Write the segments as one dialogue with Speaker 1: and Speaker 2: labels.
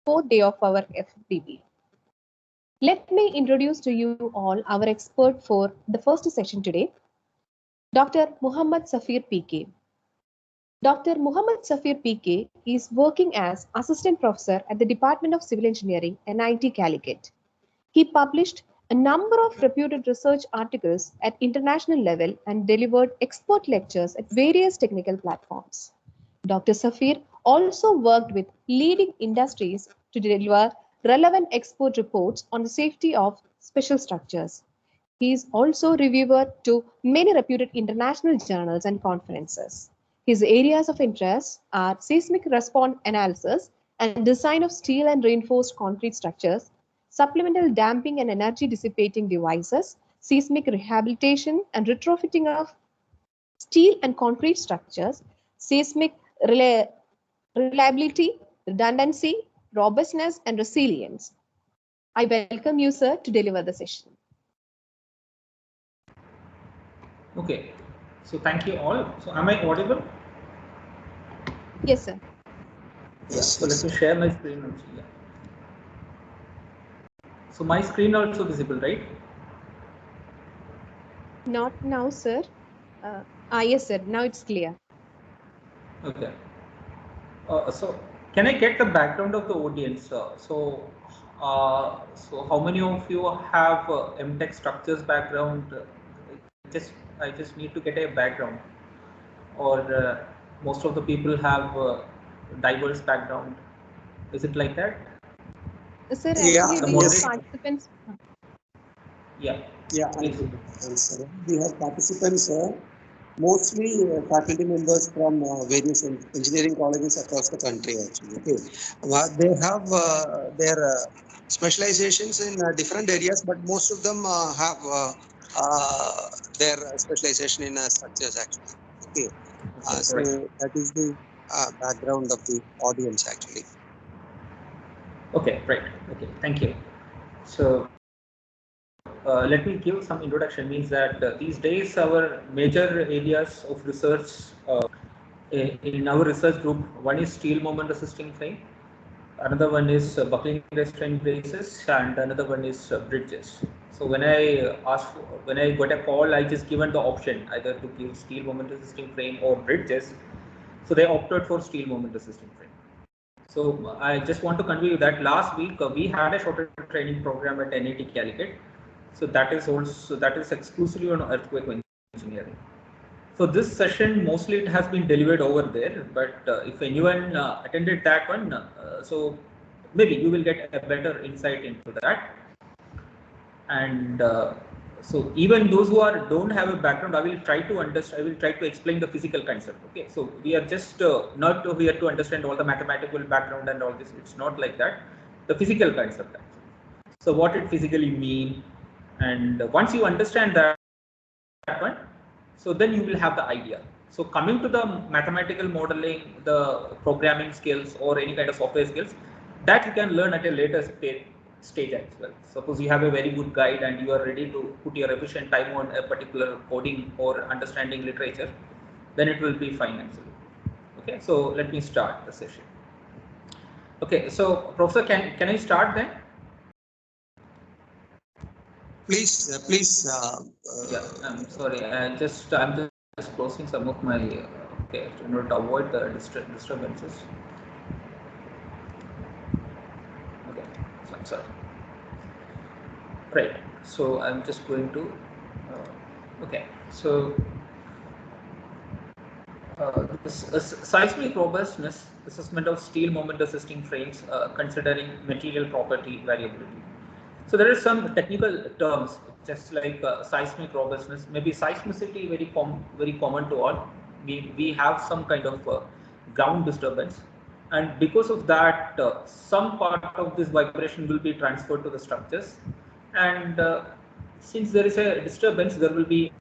Speaker 1: fourth day of our FDB. Let me introduce to you all our expert for the first session today, Dr. Muhammad Safir PK. Dr. Muhammad Safir PK is working as Assistant Professor at the Department of Civil Engineering, NIT Calicut. He published a number of reputed research articles at international level and delivered expert lectures at various technical platforms. Dr. Safir also worked with leading industries to deliver relevant expert reports on the safety of special structures. He is also reviewer to many reputed international journals and conferences. His areas of interest are seismic response analysis and design of steel and reinforced concrete structures, supplemental damping and energy dissipating devices, seismic rehabilitation and retrofitting of steel and concrete structures, seismic reliability, redundancy, robustness, and resilience. I welcome you, sir, to deliver the session.
Speaker 2: Okay, so thank you all. So am I audible?
Speaker 1: Yes, sir.
Speaker 2: Yes. So let me share my screen also. Yeah. So my screen also visible, right?
Speaker 1: Not now, sir. Yes, sir. Now it's clear.
Speaker 2: Okay. So can I get the background of the audience? So how many of you have MTech structures background? I just need to get a background, or most of the people have diverse background. Is it like that?
Speaker 1: Sir, actually, we have participants.
Speaker 2: Yeah.
Speaker 3: Yeah, we have participants, mostly faculty members from various engineering colleges across the country. Actually, okay, they have their specializations in different areas, but most of them have their specialization in structures. Actually, okay. So
Speaker 2: right.
Speaker 3: that is the background of the audience. Actually.
Speaker 2: Okay, right. Okay, thank you. So let me give some introduction. Means that these days our major areas of research in our research group, one is steel moment resisting frame, another one is buckling restraint braces, and another one is bridges. So when I got a call, I just given the option either to give steel moment resisting frame or bridges. So they opted for steel moment resisting frame. So I just want to convey you that last week we had a shorter training program at NIT Calicut. So that is exclusively on earthquake engineering. So this session mostly it has been delivered over there, but if anyone attended that one, so maybe you will get a better insight into that. And so even those who don't have a background, I will try to explain the physical concept. Okay, so we are just not here to understand all the mathematical background and all this. It's not like that. The physical concept actually. So what it physically mean, and once you understand that one, so then you will have the idea. So coming to the mathematical modeling, the programming skills or any kind of software skills, that you can learn at a later stage as well. Suppose you have a very good guide and you are ready to put your efficient time on a particular coding or understanding literature, then it will be fine actually. Okay, so let me start the session. Okay, so Professor, can I start then?
Speaker 3: Please.
Speaker 2: Yeah, I'm sorry. I'm just closing some of my okay in order to avoid the disturbances. Okay, so I'm sorry. Right. So I'm just going to. Okay. So this seismic robustness assessment of steel moment resisting frames, considering material property variability. So there are some technical terms, just like seismic robustness, maybe seismicity very common to all. We have some kind of ground disturbance, and because of that, some part of this vibration will be transferred to the structures, and since there is a disturbance, there will be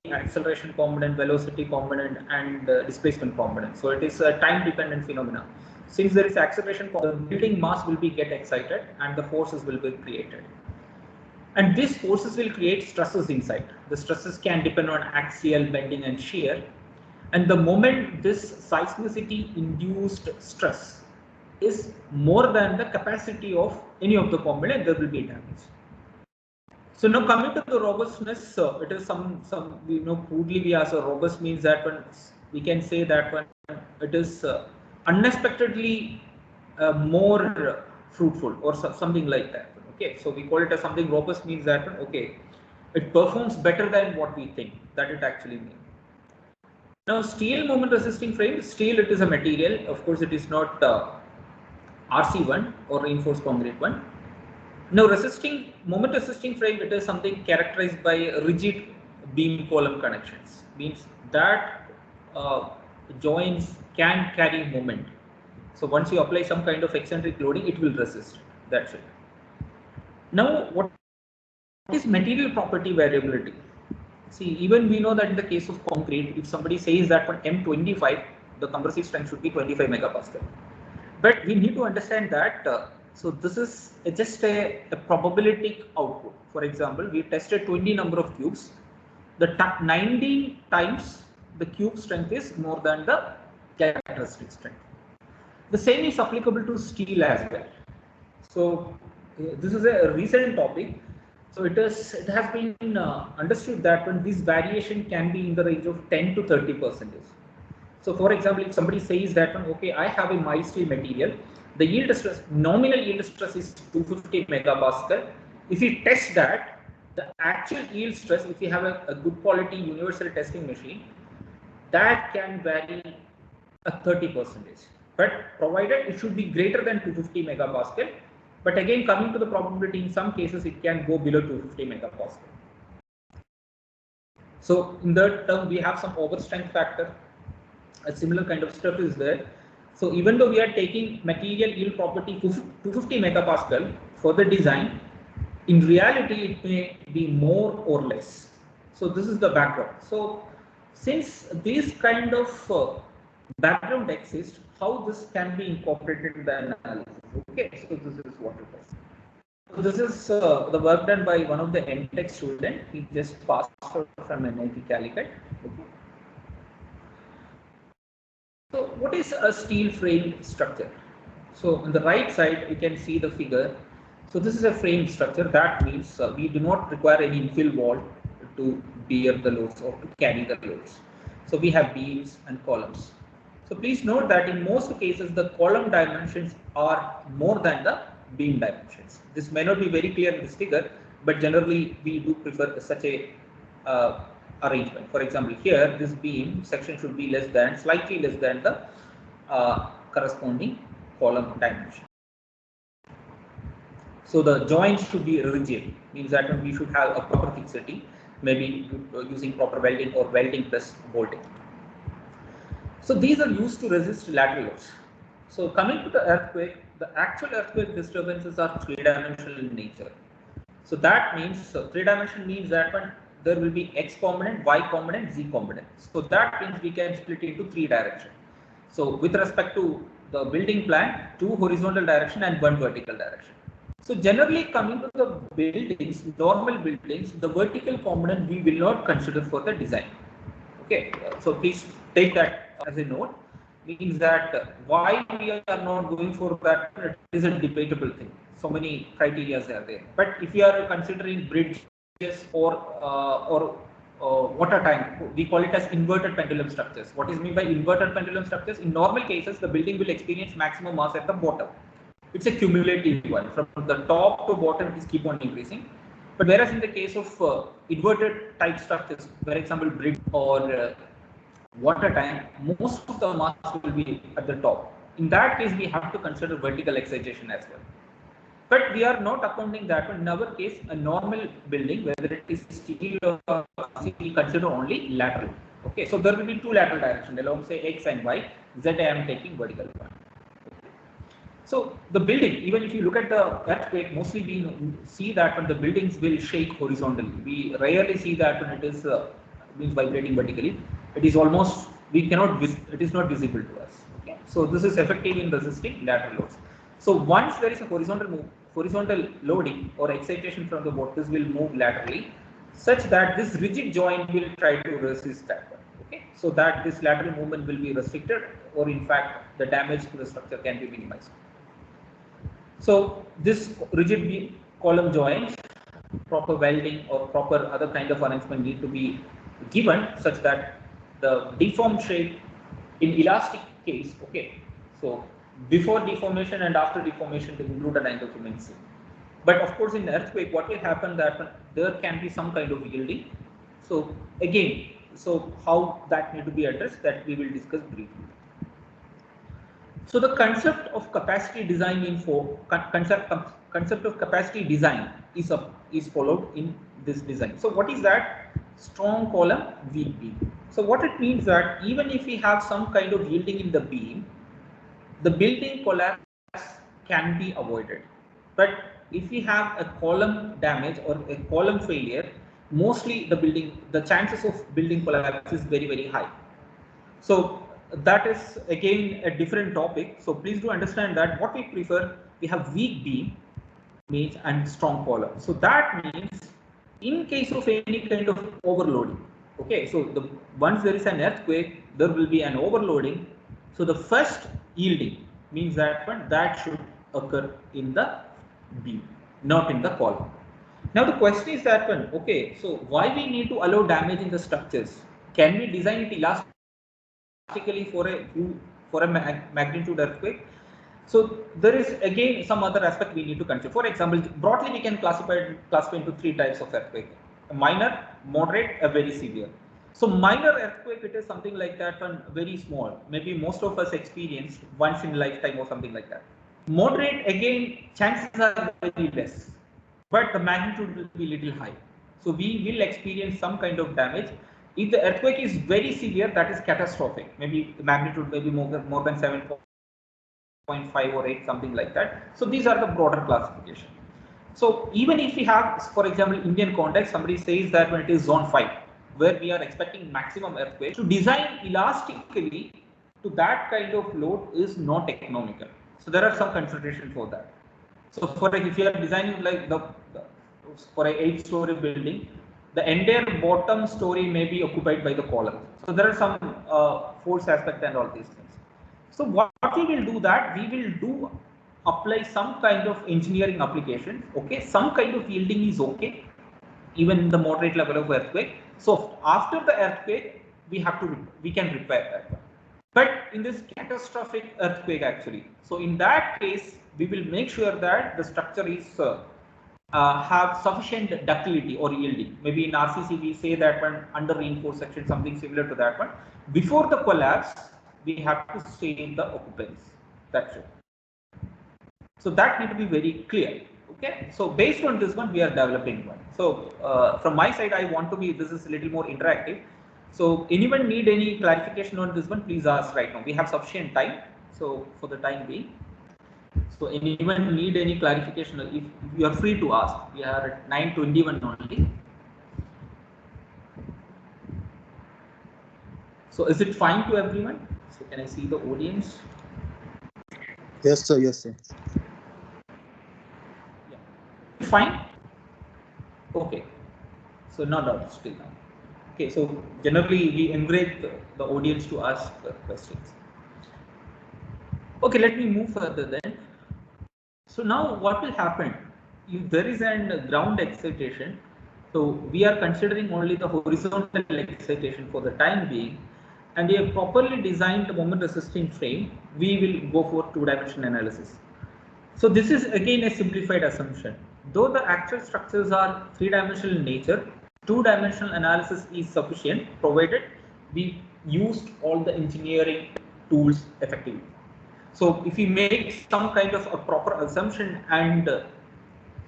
Speaker 2: acceleration component, velocity component, and displacement component. So it is a time-dependent phenomena. Since there is acceleration, the building mass will be get excited, and the forces will be created. And these forces will create stresses inside. The stresses can depend on axial, bending, and shear. And the moment this seismicity induced stress is more than the capacity of any of the component, there will be damage. So now coming to the robustness, it is some crudely we as a robust means that when we can say that when it is unexpectedly more fruitful or something like that. Okay, so we call it as something robust means that okay, it performs better than what we think that it actually means. Now steel moment resisting frame, steel it is a material, of course it is not RC1 or reinforced concrete one. Now moment resisting frame, it is something characterized by rigid beam column connections, means that joints can carry moment. So once you apply some kind of eccentric loading, it will resist. That's it. Now what is material property variability? See, even we know that in the case of concrete, if somebody says that for M25, the compressive strength should be 25 megapascal. But we need to understand that, so this is just a probabilistic output. For example, we tested 20 number of cubes. The 90 times the cube strength is more than the characteristic strength. The same is applicable to steel as well. So this is a recent topic. So it has been understood that when this variation can be in the range of 10 to 30%. So for example, if somebody says that okay, I have a mild steel material, the yield stress, nominal yield stress is 250 megapascal. If you test that, the actual yield stress, if you have a good quality universal testing machine, that can vary at 30%. But provided it should be greater than 250 megapascal. But again, coming to the probability, in some cases it can go below 250 megapascal. So in that term, we have some overstrength factor. A similar kind of stuff is there. So even though we are taking material yield property 250 megapascal for the design, in reality it may be more or less. So this is the background. So since these kind of background exists, how this can be incorporated in the analysis? Okay, so this is what it is. So this is the work done by one of the MTech student. He just passed out from NIT Calicut. Okay. So what is a steel frame structure? So on the right side, you can see the figure. So this is a frame structure. That means we do not require any infill wall to bear the loads or to carry the loads. So we have beams and columns. So please note that in most cases, the column dimensions are more than the beam dimensions. This may not be very clear in this figure, but generally we do prefer such a arrangement. For example, here this beam section should be slightly less than the corresponding column dimension. So the joints should be rigid, means that we should have a proper fixity, maybe using proper welding or welding plus bolting. So these are used to resist lateral loads. So coming to the earthquake, the actual earthquake disturbances are three-dimensional in nature. So that means, three-dimensional means that when there will be X component, Y component, Z component. So that means we can split into three directions. So with respect to the building plan, two horizontal direction and one vertical direction. So generally coming to the buildings, normal buildings, the vertical component we will not consider for the design. Okay, so please take that as a note. Means that why we are not going for that, it is a debatable thing. So many criteria are there. But if you are considering bridges or water tank, we call it as inverted pendulum structures. What is meant by inverted pendulum structures? In normal cases, the building will experience maximum mass at the bottom. It's a cumulative one. From the top to bottom, it is keep on increasing. But whereas in the case of inverted type structures, for example, bridge or water tank, most of the mass will be at the top. In that case, we have to consider vertical excitation as well. But we are not accounting that in our case, a normal building, whether it is steel or we consider only lateral. Okay, so there will be two lateral directions along say X and Y. Z I am taking vertical one. So the building, even if you look at the earthquake, mostly we see that when the buildings will shake horizontally. We rarely see that when it is means vibrating vertically. It is almost, we cannot, it is not visible to us. Okay, so this is effective in resisting lateral loads. So once there is a horizontal loading or excitation from the board, this will move laterally, such that this rigid joint will try to resist that one. Okay, so that this lateral movement will be restricted, or in fact, the damage to the structure can be minimized. So this rigid beam column joints, proper welding or proper other kind of arrangement need to be given such that the deformed shape in elastic case, okay. So before deformation and after deformation, the included angle remains same. But of course, in earthquake, what will happen that there can be some kind of yielding. So again, so how that need to be addressed, that we will discuss briefly. So the concept of capacity design concept of capacity design is followed in this design. So what is that? Strong column, weak beam. So what it means that even if we have some kind of yielding in the beam, the building collapse can be avoided. But if we have a column damage or a column failure, mostly the chances of building collapse is very, very high. So that is again a different topic. So please do understand that what we prefer, we have weak beam means and strong column. So that means in case of any kind of overloading, okay, so once there is an earthquake, there will be an overloading. So the first yielding means that should occur in the beam, not in the column. Now the question is that okay, so why we need to allow damage in the structures? Can we design it elastically for a magnitude earthquake? So there is again some other aspect we need to consider. For example, broadly we can classify into three types of earthquake: a minor, moderate, a very severe. So minor earthquake, it is something like that, and very small. Maybe most of us experienced once in a lifetime or something like that. Moderate, again, chances are very less, but the magnitude will be little high. So we will experience some kind of damage. If the earthquake is very severe, that is catastrophic. Maybe the magnitude may be more than 7.5 or 8, something like that. So these are the broader classification. So even if we have, for example, Indian context, somebody says that when it is zone 5, where we are expecting maximum earthquake, to design elastically to that kind of load is not economical. So there are some considerations for that. So for if you are designing like for a 8-story building, the entire bottom story may be occupied by the column. So there are some force aspect and all these things. So what we will do that we will apply some kind of engineering application. Okay, some kind of yielding is okay, even in the moderate level of earthquake. So after the earthquake, we can repair that one. But in this catastrophic earthquake actually, so in that case, we will make sure that the structure is have sufficient ductility or yielding. Maybe in RCC we say that one under reinforced section, something similar to that one. Before the collapse, we have to save the occupants. That's it. So that need to be very clear. Okay. So based on this one, we are developing one. So from my side, I want to be, this is a little more interactive. So anyone need any clarification on this one, please ask right now. We have sufficient time. So for the time being, so anyone need any clarification, if you are free to ask. We are at 9:21 only. So is it fine to everyone? So can I see the audience?
Speaker 4: Yes, sir. Yes, sir.
Speaker 2: Yeah. Fine. Okay. So no doubt still now. Okay. So generally we encourage the audience to ask questions. Okay. Let me move further then. So now what will happen if there is a ground excitation? So we are considering only the horizontal excitation for the time being, and we have properly designed the moment resisting frame. We will go for two-dimensional analysis. So this is again a simplified assumption. Though the actual structures are three-dimensional in nature, two-dimensional analysis is sufficient provided we used all the engineering tools effectively. So if we make some kind of a proper assumption and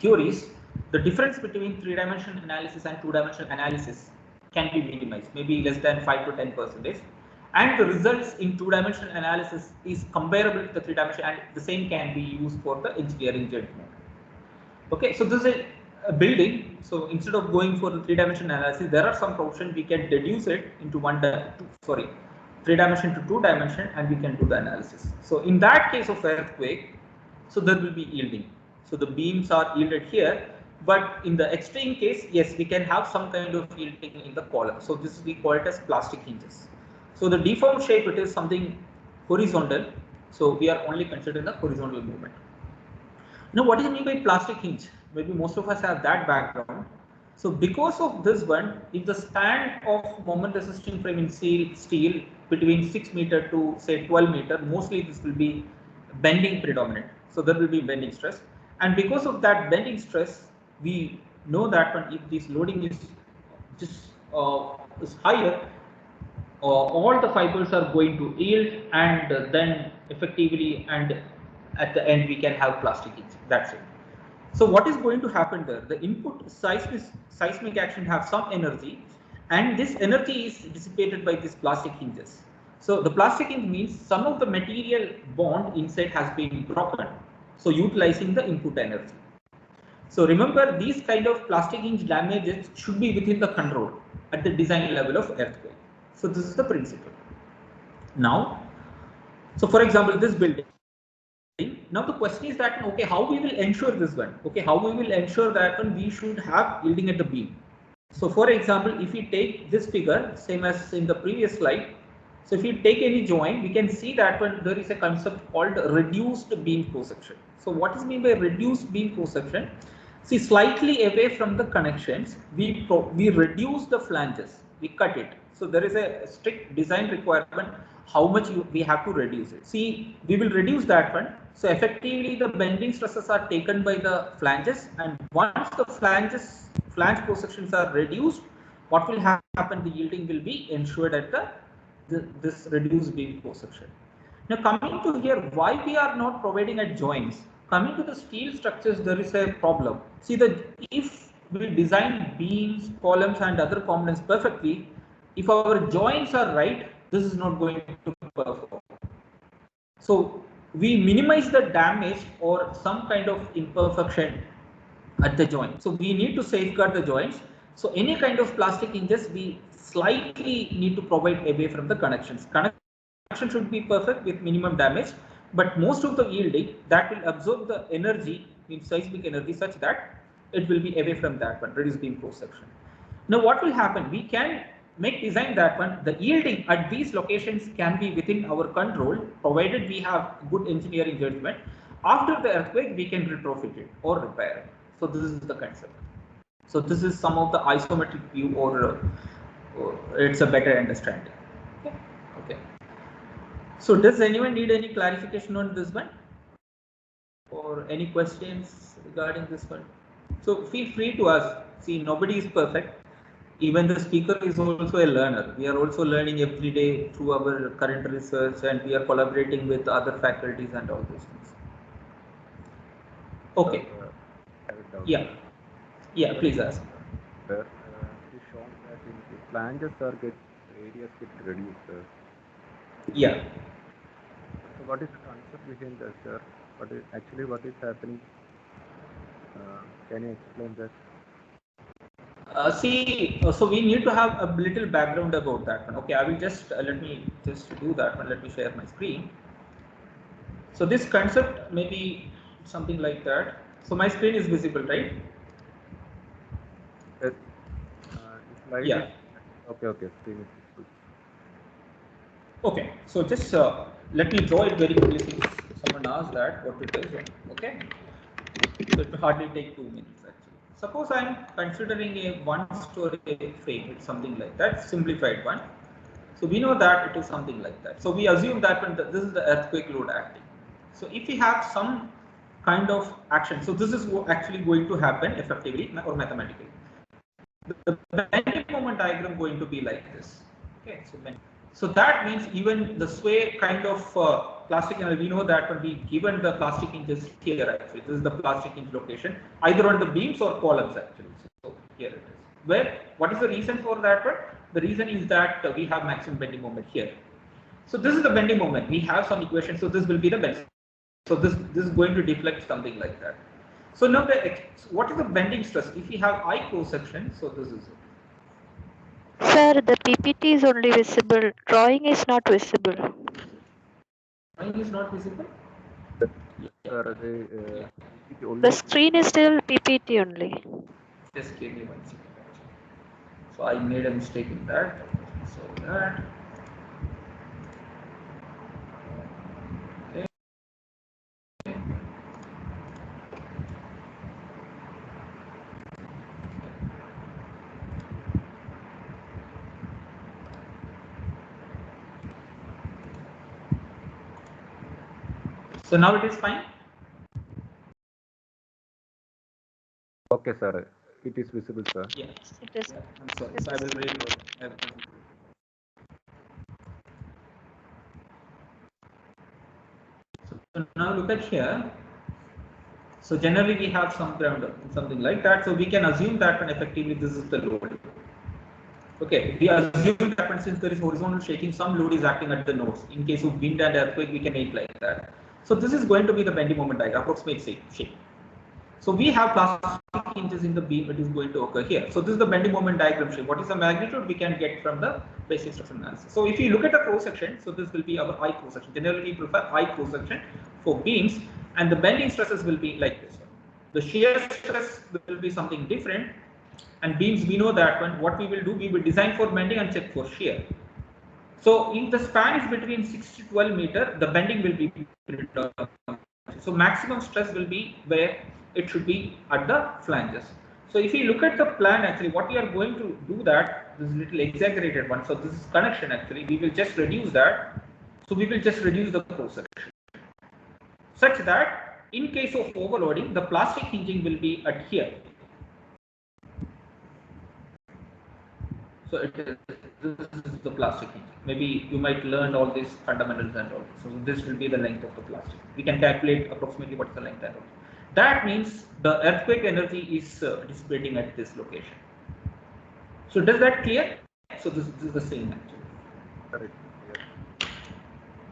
Speaker 2: theories, the difference between three-dimensional analysis and two-dimensional analysis can be minimized, maybe less than 5 to 10%. And the results in two-dimensional analysis is comparable to the three-dimensional, and the same can be used for the engineering judgment. Okay, so this is a building. So instead of going for the three-dimensional analysis, there are some portion we can deduce it into three-dimension to two-dimension, and we can do the analysis. So in that case of earthquake, so there will be yielding. So the beams are yielded here, but in the extreme case, yes, we can have some kind of yielding in the column. So this we call it as plastic hinges. So the deformed shape, it is something horizontal. So we are only considering the horizontal movement. Now, what do you mean by plastic hinge? Maybe most of us have that background. So because of this one, if the span of moment resisting frame in steel between 6 meter to say 12 meter, mostly this will be bending predominant. So there will be bending stress. And because of that bending stress, we know that when if this loading is just is higher, all the fibers are going to yield, and then effectively and at the end we can have plastic hinge. That's it. So what is going to happen there? The input seismic action have some energy, and this energy is dissipated by these plastic hinges. So the plastic hinge means some of the material bond inside has been broken. So utilizing the input energy. So remember, these kind of plastic hinge damages should be within the control at the design level of earthquake. So this is the principle. Now, so for example, this building. Now the question is that, okay, how we will ensure this one? Okay, how we will ensure that one we should have yielding at the beam. So for example, if we take this figure, same as in the previous slide. So if you take any joint, we can see that one there is a concept called reduced beam cross section. So what is meant by reduced beam cross section? See, slightly away from the connections, we reduce the flanges, we cut it. So there is a strict design requirement how much we have to reduce it. See, we will reduce that one. So effectively the bending stresses are taken by the flanges, and once the flange cross sections are reduced, what will happen? The yielding will be ensured at this reduced beam cross section. Now coming to here, why we are not providing at joints? Coming to the steel structures, there is a problem. See, if we design beams, columns and other components perfectly, if our joints are right, this is not going to perform. So we minimize the damage or some kind of imperfection at the joint. So we need to safeguard the joints. So any kind of plastic hinges, we slightly need to provide away from the connections. Connection should be perfect with minimum damage, but most of the yielding that will absorb the energy, means seismic energy, such that it will be away from that one, reduced beam cross section. Now what will happen? We can make design that one. The yielding at these locations can be within our control, provided we have good engineering judgment. After the earthquake, we can retrofit it or repair it. So this is the concept. So this is some of the isometric view, or it's a better understanding. Okay. So does anyone need any clarification on this one, or any questions regarding this one? So feel free to ask. See, nobody is perfect. Even the speaker is also a learner. We are also learning every day through our current research, and we are collaborating with other faculties and all those things. Okay. Yeah. Yeah, please ask.
Speaker 5: Sir, it is shown that in the flanges areas get reduced, sir.
Speaker 2: Yeah.
Speaker 5: So what is the concept behind that, sir? What is happening? Can you explain that?
Speaker 2: So we need to have a little background about that one. Okay, I will just let me just do that one. Let me share my screen. So this concept may be something like that. So my screen is visible, right?
Speaker 5: Yes.
Speaker 2: Yeah.
Speaker 5: Okay. Screen is visible.
Speaker 2: Okay. So just let me draw it very quickly since someone asked that what it is. Okay. So it will hardly take 2 minutes actually. Suppose I am considering a one-story frame, it's something like that, simplified one. So we know that it is something like that. So we assume that when this is the earthquake load acting. So if we have some kind of action, so this is actually going to happen effectively or mathematically. The bending moment diagram going to be like this. Okay, so that means even the sway kind of plastic, and we know that when we given the plastic hinges here actually, this is the plastic hinge location, either on the beams or columns actually. So here it is. Where, what is the reason for that one? The reason is that we have maximum bending moment here. So this is the bending moment. We have some equation, so this will be the bend. So this is going to deflect something like that. So now what is the bending stress? If we have I cross section, so this is it.
Speaker 6: Sir, the PPT is only visible. Drawing is not visible.
Speaker 2: Drawing is not visible?
Speaker 5: Sir,
Speaker 6: The screen is still PPT only.
Speaker 2: Just give me 1 second. So I made a mistake in that. So that. Okay. So now it is fine.
Speaker 5: Okay, sir. It is visible, sir.
Speaker 2: Yeah.
Speaker 6: It is.
Speaker 2: Yeah, I'm sorry. So I will read. So now look at here. So generally we have some ground something like that. So we can assume that when effectively this is the load. Okay, we assume that when since there is horizontal shaking, some load is acting at the nodes. In case of wind and earthquake, we can make like that. So this is going to be the bending moment diagram, approximate shape. So we have plastic hinges in the beam. It is going to occur here. So this is the bending moment diagram shape. What is the magnitude we can get from the basic structural analysis? So if you look at the cross section, so this will be our I cross section. Generally, we prefer I cross section for beams, and the bending stresses will be like this. The shear stress will be something different, and beams we know that one. What we will do, we will design for bending and check for shear. So if the span is between 6 to 12 meter, the bending will be predominant. So maximum stress will be where it should be at the flanges. So if you look at the plan, actually what we are going to do that, this is a little exaggerated one. So this is connection actually, we will just reduce that. So we will just reduce the cross section such that in case of overloading, the plastic hinging will be at here. So this is the plastic hinging. Maybe you might learn all these fundamentals and all. So this will be the length of the plastic. We can calculate approximately what is the length and all. That means the earthquake energy is dissipating at this location. So does that clear? So this is the same actually.
Speaker 5: Correct.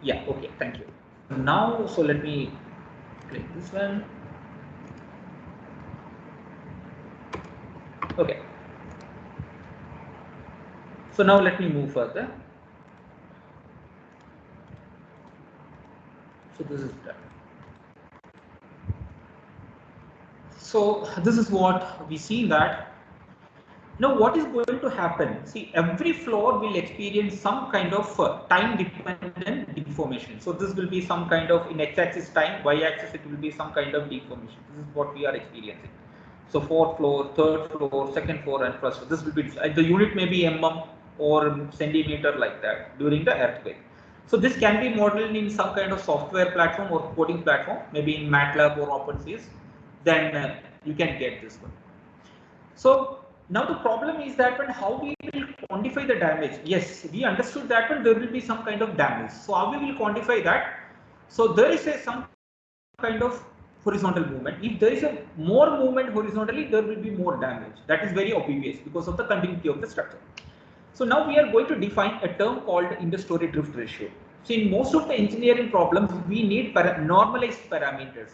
Speaker 2: Yeah. Okay. Thank you. Now, so let me click this one. Okay. So now let me move further. So this is done. So this is what we see that. Now what is going to happen? See, every floor will experience some kind of time dependent deformation. So this will be some kind of, in x-axis time, y-axis it will be some kind of deformation. This is what we are experiencing. So fourth floor, third floor, second floor, and first floor. This will be the unit may be mm or centimeter like that during the earthquake. So this can be modeled in some kind of software platform or coding platform, maybe in MATLAB or OpenSeas. Then you can get this one. So now the problem is that when how we will quantify the damage. Yes, we understood that when there will be some kind of damage. So how we will quantify that? So there is some kind of horizontal movement. If there is a more movement horizontally, there will be more damage. That is very obvious because of the continuity of the structure. So now we are going to define a term called inter-story drift ratio. So in most of the engineering problems, we need normalized parameters.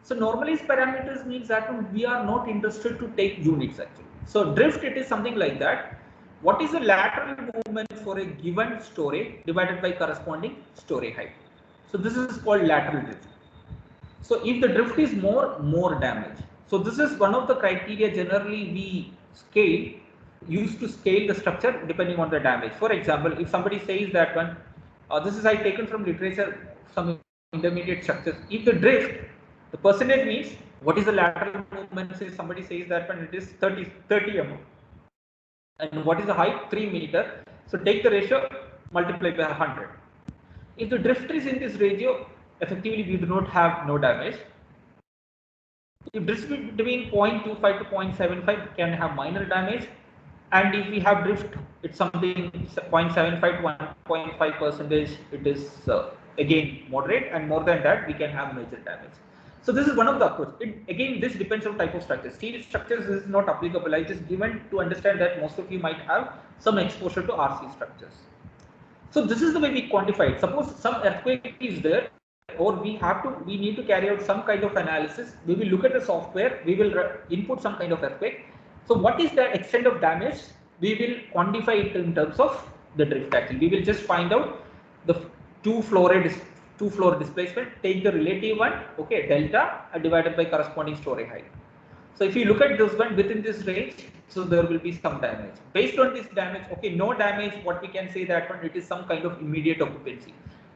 Speaker 2: So normalized parameters means that we are not interested to take units actually. So drift, it is something like that. What is the lateral movement for a given story divided by corresponding story height? So this is called lateral drift. So if the drift is more damage. So this is one of the criteria generally we use to scale the structure depending on the damage. For example, if somebody says that one, this is I taken from literature, some intermediate structures. If the drift, the percentage means what is the lateral movement? Say somebody says that when it is 30 mm, and what is the height? 3 meter. So take the ratio, multiply by 100. If the drift is in this ratio, effectively we do not have no damage. If drift between 0.25 to 0.75 can have minor damage, and if we have drift, it's something 0.75 to 1.5 percentage, it is again moderate, and more than that we can have major damage. So this is one of the approach. Again, this depends on type of structure. Steel structures is not applicable. I just given to understand that most of you might have some exposure to RC structures. So this is the way we quantify it. Suppose some earthquake is there, or we need to carry out some kind of analysis. We will look at the software. We will input some kind of earthquake. So what is the extent of damage? We will quantify it in terms of the drift. Actually, we will just find out the two floor displacement. Take the relative one, okay, delta, divided by corresponding story height. So if you look at this one within this range, so there will be some damage. Based on this damage, okay, no damage, what we can say that one, it is some kind of immediate occupancy.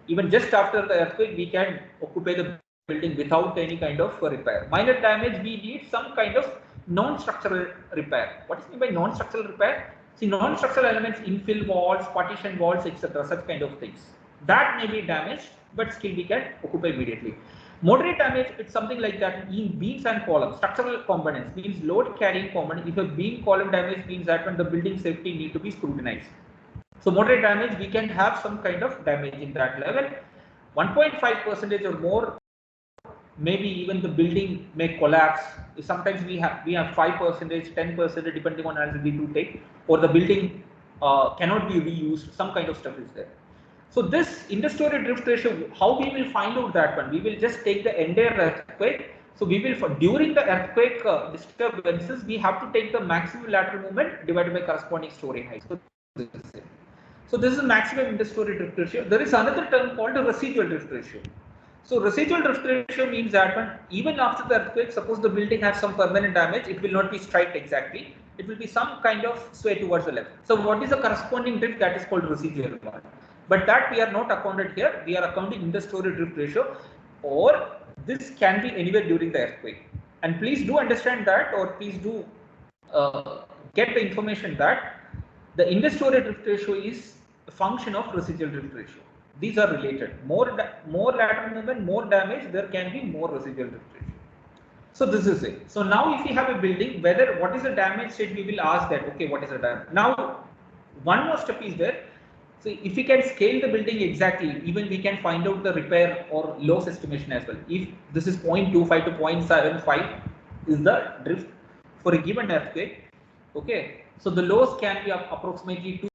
Speaker 2: Even just after the earthquake, we can occupy the building without any kind of repair. Minor damage, we need some kind of non-structural repair. What is meant by non-structural repair? See, non-structural elements, infill walls, partition walls, etc., such kind of things. That may be damaged, but still we can occupy immediately. Moderate damage, it's something like that in beams and columns. Structural components means load carrying component. If a beam column damage means that when the building safety need to be scrutinized. So moderate damage, we can have some kind of damage in that level. 1.5% or more, maybe even the building may collapse. Sometimes we have 5%, 10%, depending on as we do take, or the building cannot be reused. Some kind of stuff is there. So this interstory drift ratio, how we will find out that one? We will just take the entire earthquake. So we will, during the earthquake disturbances, we have to take the maximum lateral movement divided by corresponding story height. So this is maximum interstory drift ratio. There is another term called the residual drift ratio. So residual drift ratio means that when even after the earthquake, suppose the building has some permanent damage, it will not be straight exactly. It will be some kind of sway towards the left. So what is the corresponding drift? That is called residual one. But that we are not accounted here. We are accounting interstory drift ratio, or this can be anywhere during the earthquake. And please do understand that, or please do get the information that the interstory drift ratio is a function of residual drift ratio. These are related. More lateral movement, more damage, there can be more residual drift ratio. So this is it. So now if you have a building, what is the damage state, we will ask that, okay, what is the damage? Now, one more step is there. So if we can scale the building exactly, even we can find out the repair or loss estimation as well. If this is 0.25 to 0.75 is the drift for a given earthquake, okay. So the loss can be approximately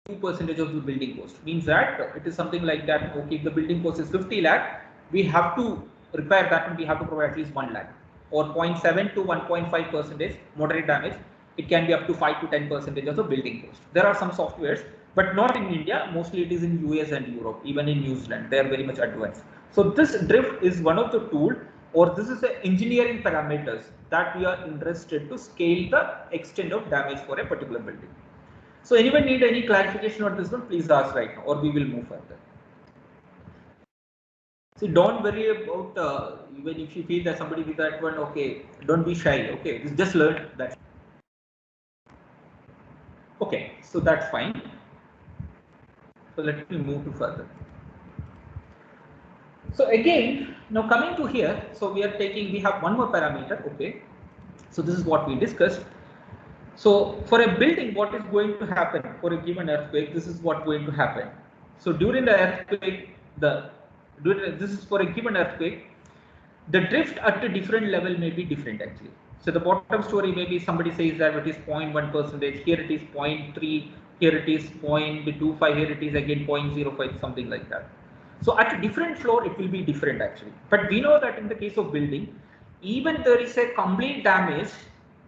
Speaker 2: 2% of the building cost. Means that it is something like that. Okay, if the building cost is 50 lakh, we have to repair that and we have to provide at least 1 lakh, or 0.7 to 1.5% moderate damage. It can be up to 5 to 10% of the building cost. There are some softwares, but not in India. Mostly it is in US and Europe, even in New Zealand. They are very much advanced. So this drift is one of the tool, or this is the engineering parameters that we are interested to scale the extent of damage for a particular building. So anyone need any clarification on this one? Please ask right now, or we will move further. See, don't worry about even if you feel that somebody with that one, okay, don't be shy. Okay, just learn that. Okay, so that's fine. So let me move to further. So again, now coming to here, so we have one more parameter. Okay, so this is what we discussed. So for a building, what is going to happen for a given earthquake? This is what going to happen. So during the earthquake, this is for a given earthquake, the drift at a different level may be different actually. So the bottom story, maybe somebody says that it is 0.1%, here it is 0.3, here it is 0.25, here it is again 0.05, something like that. So at a different floor, it will be different actually. But we know that in the case of building, even there is a complete damage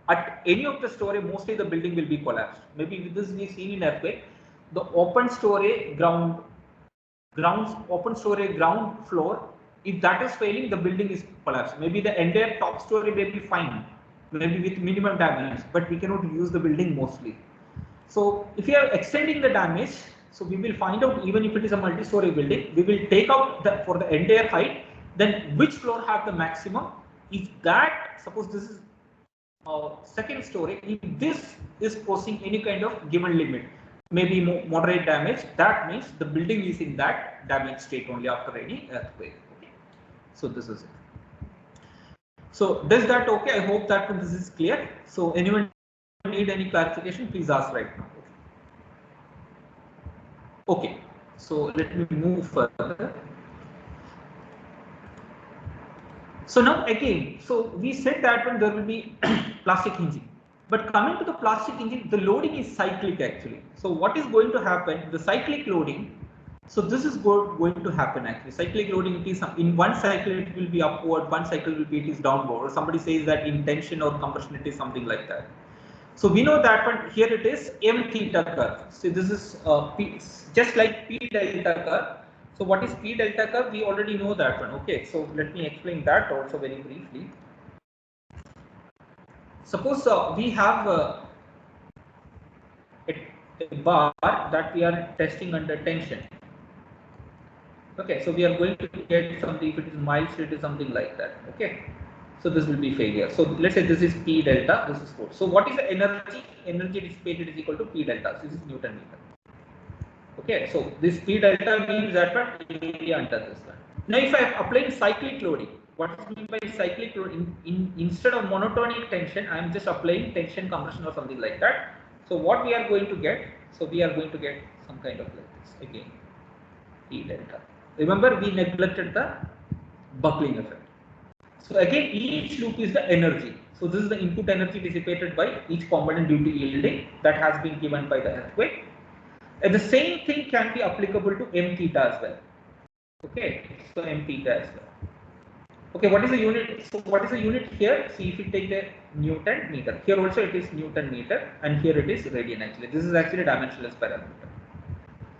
Speaker 2: at any of the story, mostly the building will be collapsed. Maybe with this we've seen in earthquake, the open story ground floor, if that is failing, the building is collapsed. Maybe the entire top story may be fine, maybe with minimum damage, but we cannot use the building mostly. So if you are extending the damage, so we will find out, even if it is a multi-story building, we will take out for the entire height, then which floor have the maximum. If that, suppose this is second story, if this is posing any kind of given limit, maybe moderate damage, that means the building is in that damage state only after any earthquake. Okay. So this is it. So does that okay? I hope that this is clear. So anyone need any clarification, please ask right now. Okay, so let me move further. So now again, so we said that when there will be plastic hinging, but coming to the plastic hinging, the loading is cyclic actually. So what is going to happen? The cyclic loading. So this is going to happen actually. Cyclic loading, it is in one cycle it will be upward, one cycle will be it is downward. Or somebody says that in tension or compression it is something like that. So we know that one here it is M theta curve. So this is P, just like P delta curve. So what is P delta curve? We already know that one. Okay, so let me explain that also very briefly. Suppose we have a bar that we are testing under tension. Okay, so we are going to get something, if it is mild, it is something like that. Okay, so this will be failure. So let's say this is P delta, this is force. So what is the energy? Energy dissipated is equal to P delta. This is Newton meter. Okay, so this P delta means that area under this one. Now, if I am applying cyclic loading, what is meant by cyclic loading? Instead of monotonic tension, I am just applying tension compression or something like that. So what we are going to get? So we are going to get some kind of like this again, E delta. Remember, we neglected the buckling effect. So again, each loop is the energy. So this is the input energy dissipated by each component due to yielding that has been given by the earthquake. And the same thing can be applicable to m theta as well. Okay, so m theta as well. Okay, what is the unit? So what is the unit here? See, if you take the Newton meter, here also it is Newton meter, and here it is radian. Actually, this is actually a dimensionless parameter.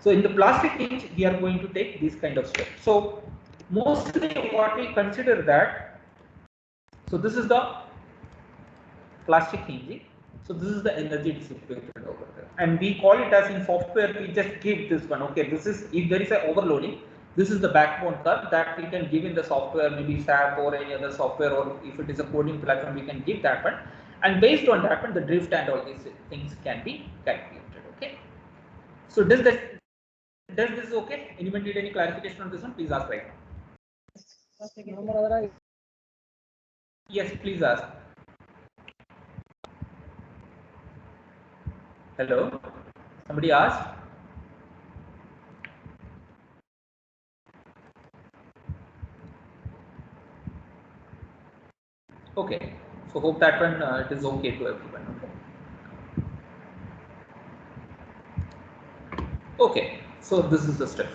Speaker 2: So in the plastic hinge, we are going to take this kind of steps. So mostly what we consider that, so this is the plastic hinging. So this is the energy dissipated over there, and we call it as in software. We just give this one. Okay, this is if there is a overloading. This is the backbone curve that we can give in the software, maybe SAP or any other software, or if it is a coding platform, we can give that one. And based on that one, the drift and all these things can be calculated. Okay. So does this okay? Anyone need any clarification on this one? Please ask right now. Yes, please ask. Hello, somebody asked. Okay, so hope that one it is okay to everyone. Okay, so this is the step.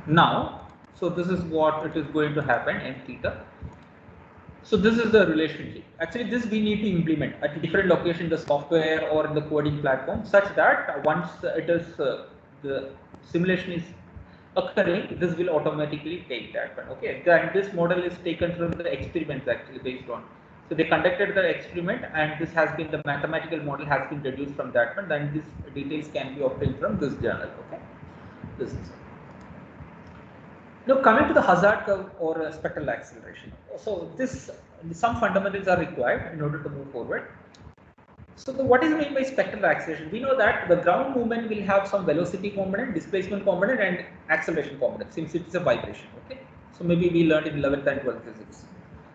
Speaker 2: Now, so this is what it is going to happen in theta. So this is the relationship. Actually, this we need to implement at a different location, the software or the coding platform, such that once it is the simulation is occurring, this will automatically take that one. Okay, and this model is taken from the experiments actually based on. So they conducted the experiment, and this has been the mathematical model has been deduced from that one. Then these details can be obtained from this journal. Okay, this is. Now coming to the hazard curve or spectral acceleration. So some fundamentals are required in order to move forward. So what is meant by spectral acceleration? We know that the ground movement will have some velocity component, displacement component, and acceleration component since it is a vibration. Okay, so maybe we learned in 11th and 12th physics.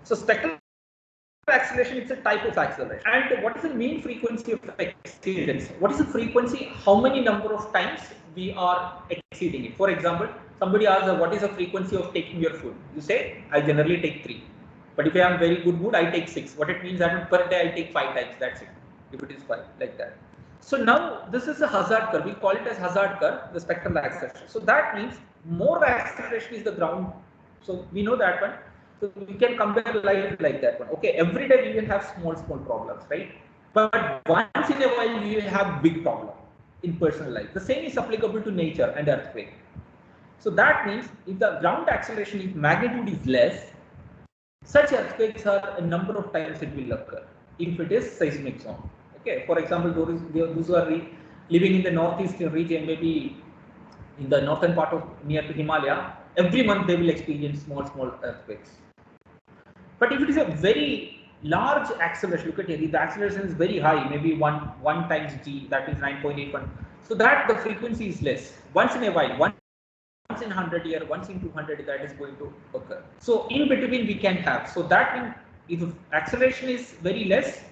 Speaker 2: So spectral acceleration is a type of acceleration. And what is the mean frequency of exceedance? What is the frequency? How many number of times we are exceeding it? For example, somebody asks, what is the frequency of taking your food? You say, I generally take 3. But if I am very good mood, I take 6. What it means that per day I take 5 times. That's it. If it is 5, like that. So now this is a hazard curve. We call it as hazard curve, the spectral acceleration. So that means more acceleration is the ground. So we know that one. So we can compare life like that one. Okay, every day we will have small problems, right? But once in a while we will have big problem in personal life. The same is applicable to nature and earthquake. So that means if the ground acceleration if magnitude is less, such earthquakes are a number of times it will occur if it is seismic zone. Okay, for example, those who are living in the northeastern region, maybe in the northern part of near to Himalaya, every month they will experience small earthquakes. But if it is a very large acceleration, look at here, the acceleration is very high, maybe 1 times g, that is 9.81. So that the frequency is less. Once in a while, once in 100 year, once in 200, that is going to occur. So in between we can have. So that means if acceleration is very less,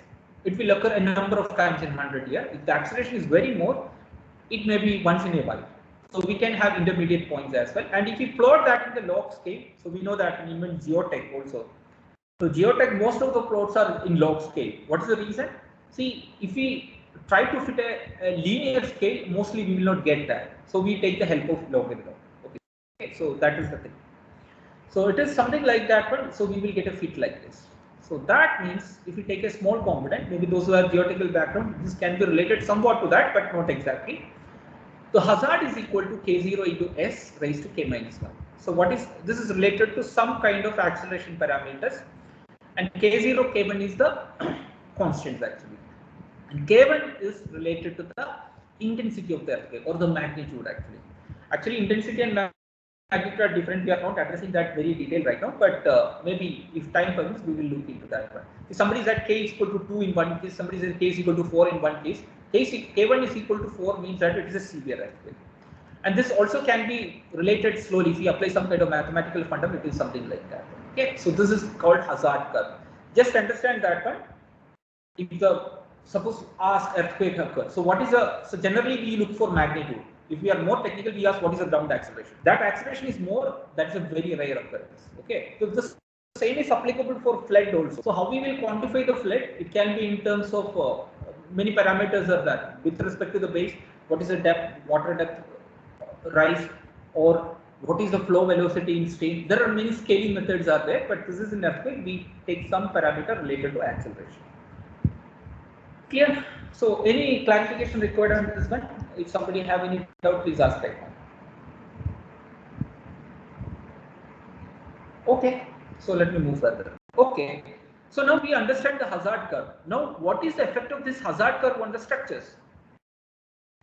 Speaker 2: it will occur a number of times in 100 year. If the acceleration is very more, it may be once in a while. So we can have intermediate points as well. And if we plot that in the log scale, so we know that in even geotech also. So geotech, most of the plots are in log scale. What is the reason? See, if we try to fit a linear scale, mostly we will not get that. So we take the help of logarithm. Okay, so that is the thing. So it is something like that one. So we will get a fit like this. So that means if we take a small component, maybe those who have geotechnical background, this can be related somewhat to that, but not exactly. The hazard is equal to k0 into s raised to k minus 1. So what is this is related to some kind of acceleration parameters, and k0, k1 is the constants actually, and k1 is related to the intensity of the earthquake or the magnitude actually. Actually, intensity and magnitude are different. We are not addressing that very detailed right now, but maybe if time permits, we will look into that one. If somebody is at k is equal to 2 in one case, somebody is at k is equal to 4 in one case, k1 is equal to 4 means that it is a severe earthquake. And this also can be related slowly. If you apply some kind of mathematical fundamental, it is something like that. Okay, so this is called hazard curve. Just understand that one. If the suppose ask earthquake occurs, so what is so generally we look for magnitude. If we are more technical, we ask what is the ground acceleration. That acceleration is more, that's a very rare occurrence. Okay, so the same is applicable for flood also. So how we will quantify the flood? It can be in terms of many parameters are there with respect to the base. What is the depth, water depth, rise, or what is the flow velocity in stream? There are many scaling methods are there, but this is in earthquake. We take some parameter related to acceleration. Clear? So any clarification required on this one? If somebody have any doubt, please ask right now. Okay, so let me move further. Okay, so now we understand the hazard curve. Now, what is the effect of this hazard curve on the structures?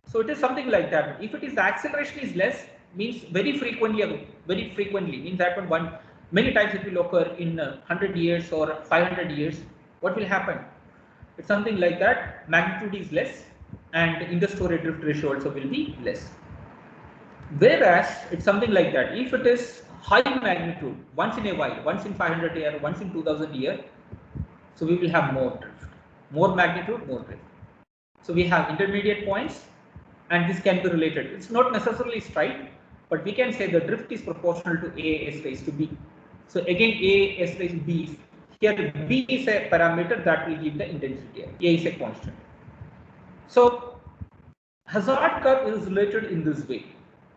Speaker 2: So it is something like that. If it is acceleration is less, means very frequently means that many times it will occur in 100 years or 500 years. What will happen? It's something like that. Magnitude is less, and industrial drift ratio also will be less. Whereas it's something like that. If it is high magnitude, once in a while, once in 500 year, once in 2000 year, so we will have more drift, more magnitude, more drift. So we have intermediate points, and this can be related. It's not necessarily straight, but we can say the drift is proportional to A S raised to B. So again, A S raised to B. Here B is a parameter that will give the intensity. A is a constant. So hazard curve is related in this way.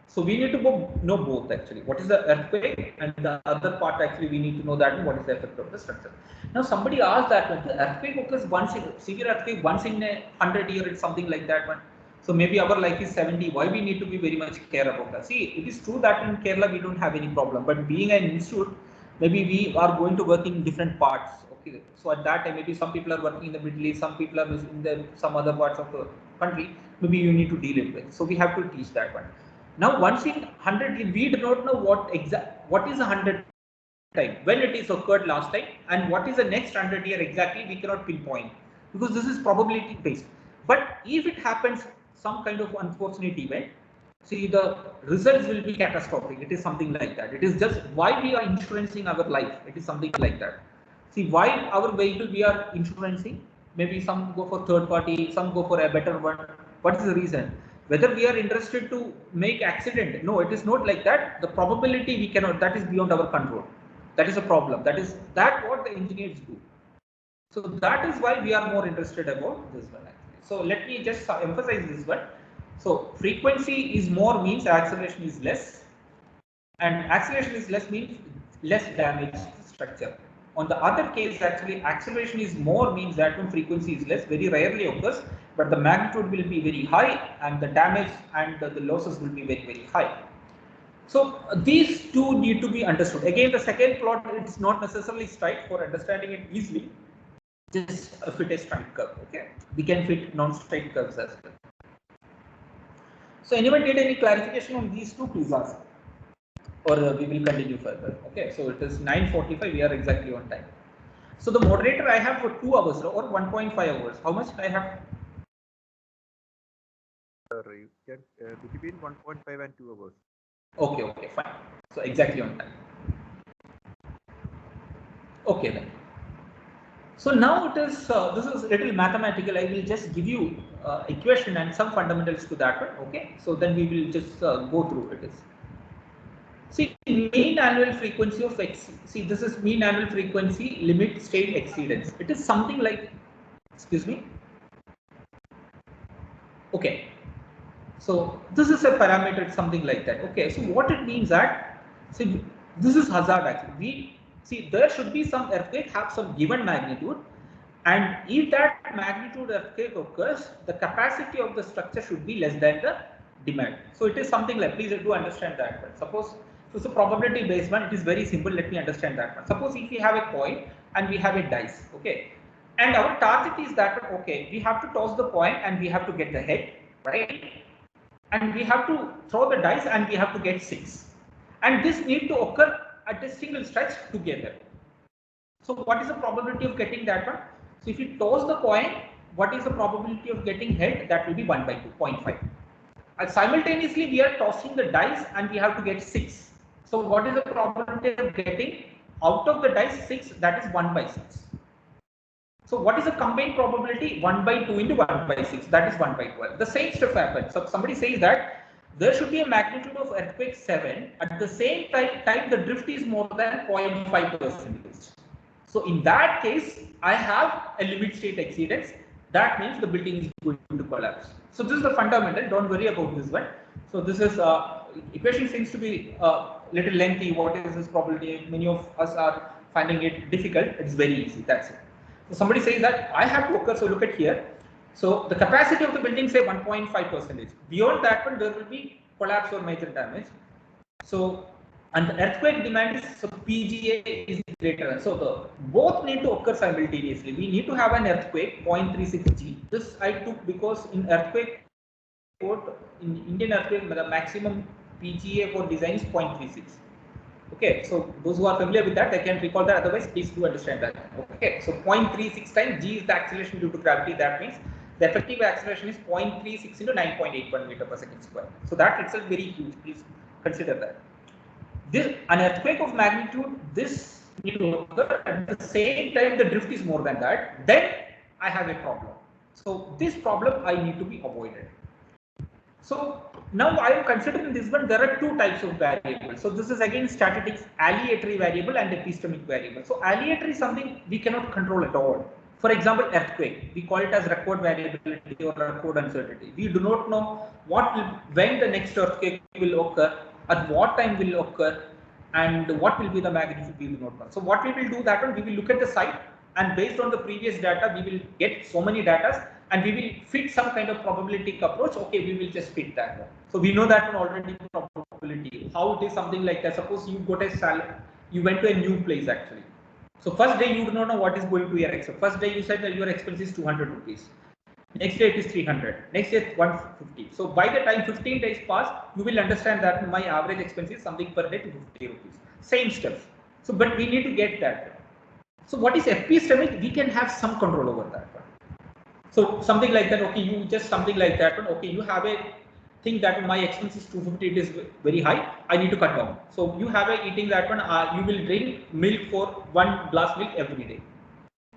Speaker 2: So we need to know both actually. What is the earthquake, and the other part actually we need to know that what is the effect of the structure. Now somebody asked that when the earthquake occurs once in severe earthquake once in a 100 year, it's something like that one. So maybe our life is 70. Why we need to be very much care about that? See, it is true that in Kerala we don't have any problem, but being an institute, maybe we are going to work in different parts. Okay, so at that time maybe some people are working in the Middle East, some people are in some other parts of the country. Maybe you need to deal it with. So we have to teach that one. Now, once in 100, we do not know what is 100 time, when it is occurred last time, and what is the next 100 year exactly, we cannot pinpoint because this is probability based. But if it happens some kind of unfortunate event, see the results will be catastrophic. It is something like that. It is just why we are insurancing our life. It is something like that. See why our vehicle we are insurancing. Maybe some go for third party, some go for a better one. What is the reason? Whether we are interested to make accident, no, it is not like that. The probability we cannot, that is beyond our control. That is a problem. That is what the engineers do. So that is why we are more interested about this one actually. So let me just emphasize this one. So frequency is more means acceleration is less, and acceleration is less means less damage structure. On the other case, actually acceleration is more means that when frequency is less, very rarely occurs, but the magnitude will be very high and the damage and the losses will be very, very high. So these two need to be understood. Again, the second plot, it's not necessarily straight. For understanding it easily, just fit a straight curve. Okay, we can fit non-straight curves as well. So anyone need any clarification on these two, please ask, or we will continue further. Okay, so it is 9:45. We are exactly on time. So the moderator I have for 2 hours or 1.5 hours. How much I have?
Speaker 5: You can between 1.5 and 2 hours.
Speaker 2: Okay, fine. So exactly on time. Okay then. So now it is, this is a little mathematical. I will just give you equation and some fundamentals to that one. Okay, so then we will just go through it. See, mean annual frequency of X. See, this is mean annual frequency limit state exceedance. It is something like, excuse me. Okay. So this is a parameter, it's something like that. Okay, so what it means that, see, this is hazard actually. We see there should be some earthquake have some given magnitude, and if that magnitude earthquake occurs, the capacity of the structure should be less than the demand. So it is something like, please do understand that. But suppose so it's a probability based one. It is very simple. Let me understand that one. Suppose if we have a coin and we have a dice, okay, and our target is that okay, we have to toss the coin and we have to get the head, right? And we have to throw the dice and we have to get 6, and this need to occur at a single stretch together. So what is the probability of getting that one? So if you toss the coin, what is the probability of getting head? That will be 1/2, 0.5. simultaneously we are tossing the dice and we have to get 6. So what is the probability of getting out of the dice 6? That is 1 by 6. So what is the combined probability? 1 by 2 into 1 by 6, that is 1 by 12. The same stuff happens. So somebody says that there should be a magnitude of earthquake 7. At the same time the drift is more than 0.5%. So in that case, I have a limit state exceedance. That means the building is going to collapse. So this is the fundamental. Don't worry about this one. So this is equation seems to be little lengthy. What is this probability? Many of us are finding it difficult. It's very easy. That's it. So somebody says that I have to occur. So look at here. So the capacity of the building say 1.5%. Beyond that one, there will be collapse or major damage. So and the earthquake demand is so PGA is greater. So the both need to occur simultaneously. We need to have an earthquake 0.36 G. This I took because in earthquake code, in Indian earthquake, the maximum PGA for design is 0.36. Okay, so those who are familiar with that, they can recall that. Otherwise, please do understand that. Okay, so 0.36 times G is the acceleration due to gravity. That means the effective acceleration is 0.36 into 9.81 meter per second square. So that itself very huge. Please consider that. An earthquake of magnitude, this need to occur at the same time the drift is more than that, then I have a problem. So this problem I need to be avoided. So now I am considering this one, there are two types of variables. So this is again statistics, aleatory variable and epistemic variable. So aleatory is something we cannot control at all. For example, earthquake, we call it as record variability or record uncertainty. We do not know when the next earthquake will occur, at what time will occur, and what will be the magnitude, we will not know. So what we will do that one, we will look at the site, and based on the previous data, we will get so many data, and we will fit some kind of probabilistic approach. Okay, we will just fit that one. So we know that one already probability. How it is something like that. Suppose you got a salary, you went to a new place actually. So first day you do not know what is going to be your expense. First day you said that your expense is 200 rupees. Next day it is 300. Next day 150. So by the time 15 days pass, you will understand that my average expense is something per day 250 rupees. Same stuff. So but we need to get that. So what is epistemic? We can have some control over that one. So something like that. Okay, you just something like that one. Okay, you have a think that my expense is 250, it is very high, I need to cut down. So you have a eating that one, you will drink milk for 1 glass milk every day.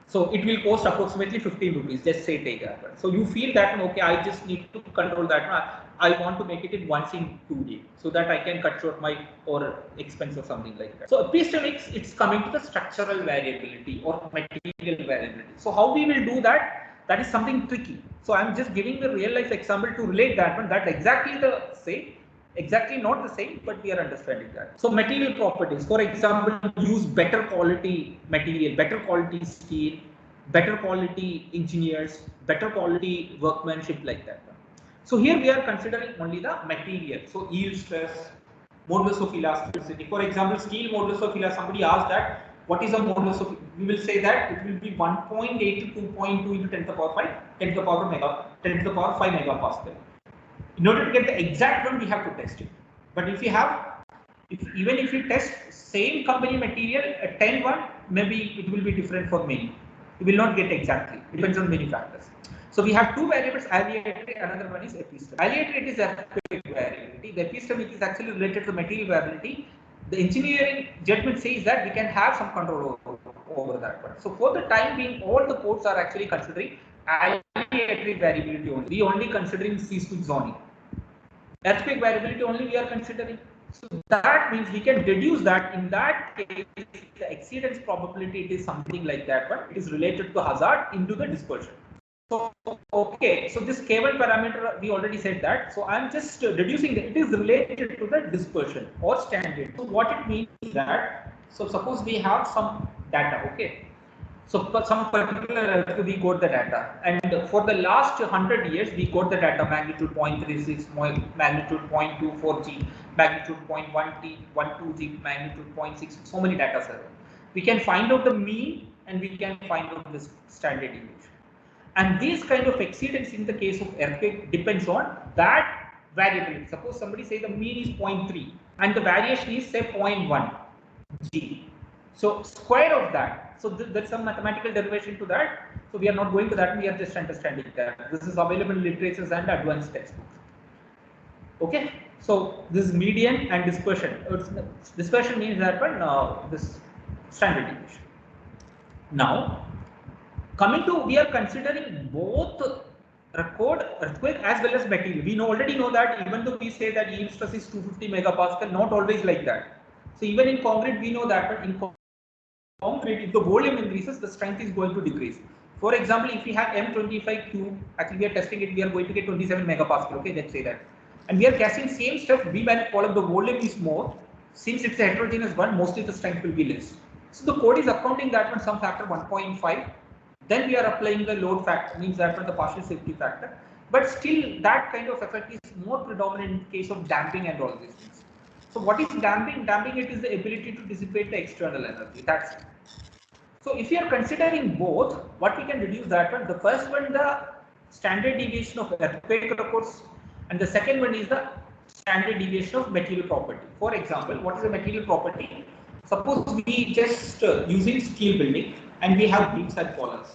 Speaker 2: So it will cost approximately 15 rupees, just say take that one. So you feel that one, okay, I just need to control that one. I want to make it in once in 2 days so that I can cut short my or expense or something like that. So epistemics, it's coming to the structural variability or material variability. So how we will do that? That is something tricky. So I'm just giving the real life example to relate that one. That exactly the same, exactly not the same, but we are understanding that. So material properties, for example, use better quality material, better quality steel, better quality engineers, better quality workmanship like that. So here we are considering only the material. So yield stress, modulus of elasticity. For example, steel modulus of elasticity. Somebody asked that. What is the modulus of? We will say that it will be 1.8 to 2.2 into 10 to the power 5, 10 to the power 5 megapascal. In order to get the exact one, we have to test it. But if you have, even if you test same company material at 10.1, maybe it will be different for many. You will not get exactly. It depends on many factors. So we have two variables, aleatory, another one is epistemic. Aleatory is earthquake variability. The epistemic is actually related to material variability. The engineering judgment says that we can have some control over that one. So for the time being, all the courts are actually considering aleatory variability only. We only considering seismic zoning. Earthquake variability only we are considering. So that means we can deduce that in that case, the exceedance probability it is something like that one. It is related to hazard into the dispersion. So, okay, so this K1 parameter, we already said that. So I'm just deducing that it is related to the dispersion or standard. So what it means is that, so suppose we have some data, okay. So for some particular we got the data, and for the last 100 years we got the data magnitude 0.36, magnitude 0.24 G, magnitude 0.12 G, magnitude 0.6. So many data sets. We can find out the mean and we can find out this standard deviation. And these kind of exceedance in the case of earthquake depends on that variability. Suppose somebody say the mean is 0.3 and the variation is say 0.1 G. So square of that. So there's some mathematical derivation to that. So we are not going to that. We are just understanding that. This is available in literatures and advanced textbooks. Okay, so this is median and dispersion. Dispersion means that one this standard deviation. Now, coming to, we are considering both record earthquake as well as material. We already know that even though we say that yield stress is 250 megapascal, not always like that. So even in concrete, we know that in concrete, if the volume increases, the strength is going to decrease. For example, if we have M25 cube, actually we are testing it, we are going to get 27 megapascal. Okay, let's say that. And we are casting same stuff, V band column, the volume is more. Since it's a heterogeneous one, mostly the strength will be less. So the code is accounting that one some factor 1.5. Then we are applying the load factor, means that one the partial safety factor. But still, that kind of effect is more predominant in case of damping and all these things. So what is damping? Damping, it is the ability to dissipate the external energy. That's it. So if you are considering both, what we can reduce that one, the first one, the standard deviation of earthquake records, and the second one is the standard deviation of material property. For example, what is a material property? Suppose we just using steel building and we have beams and columns,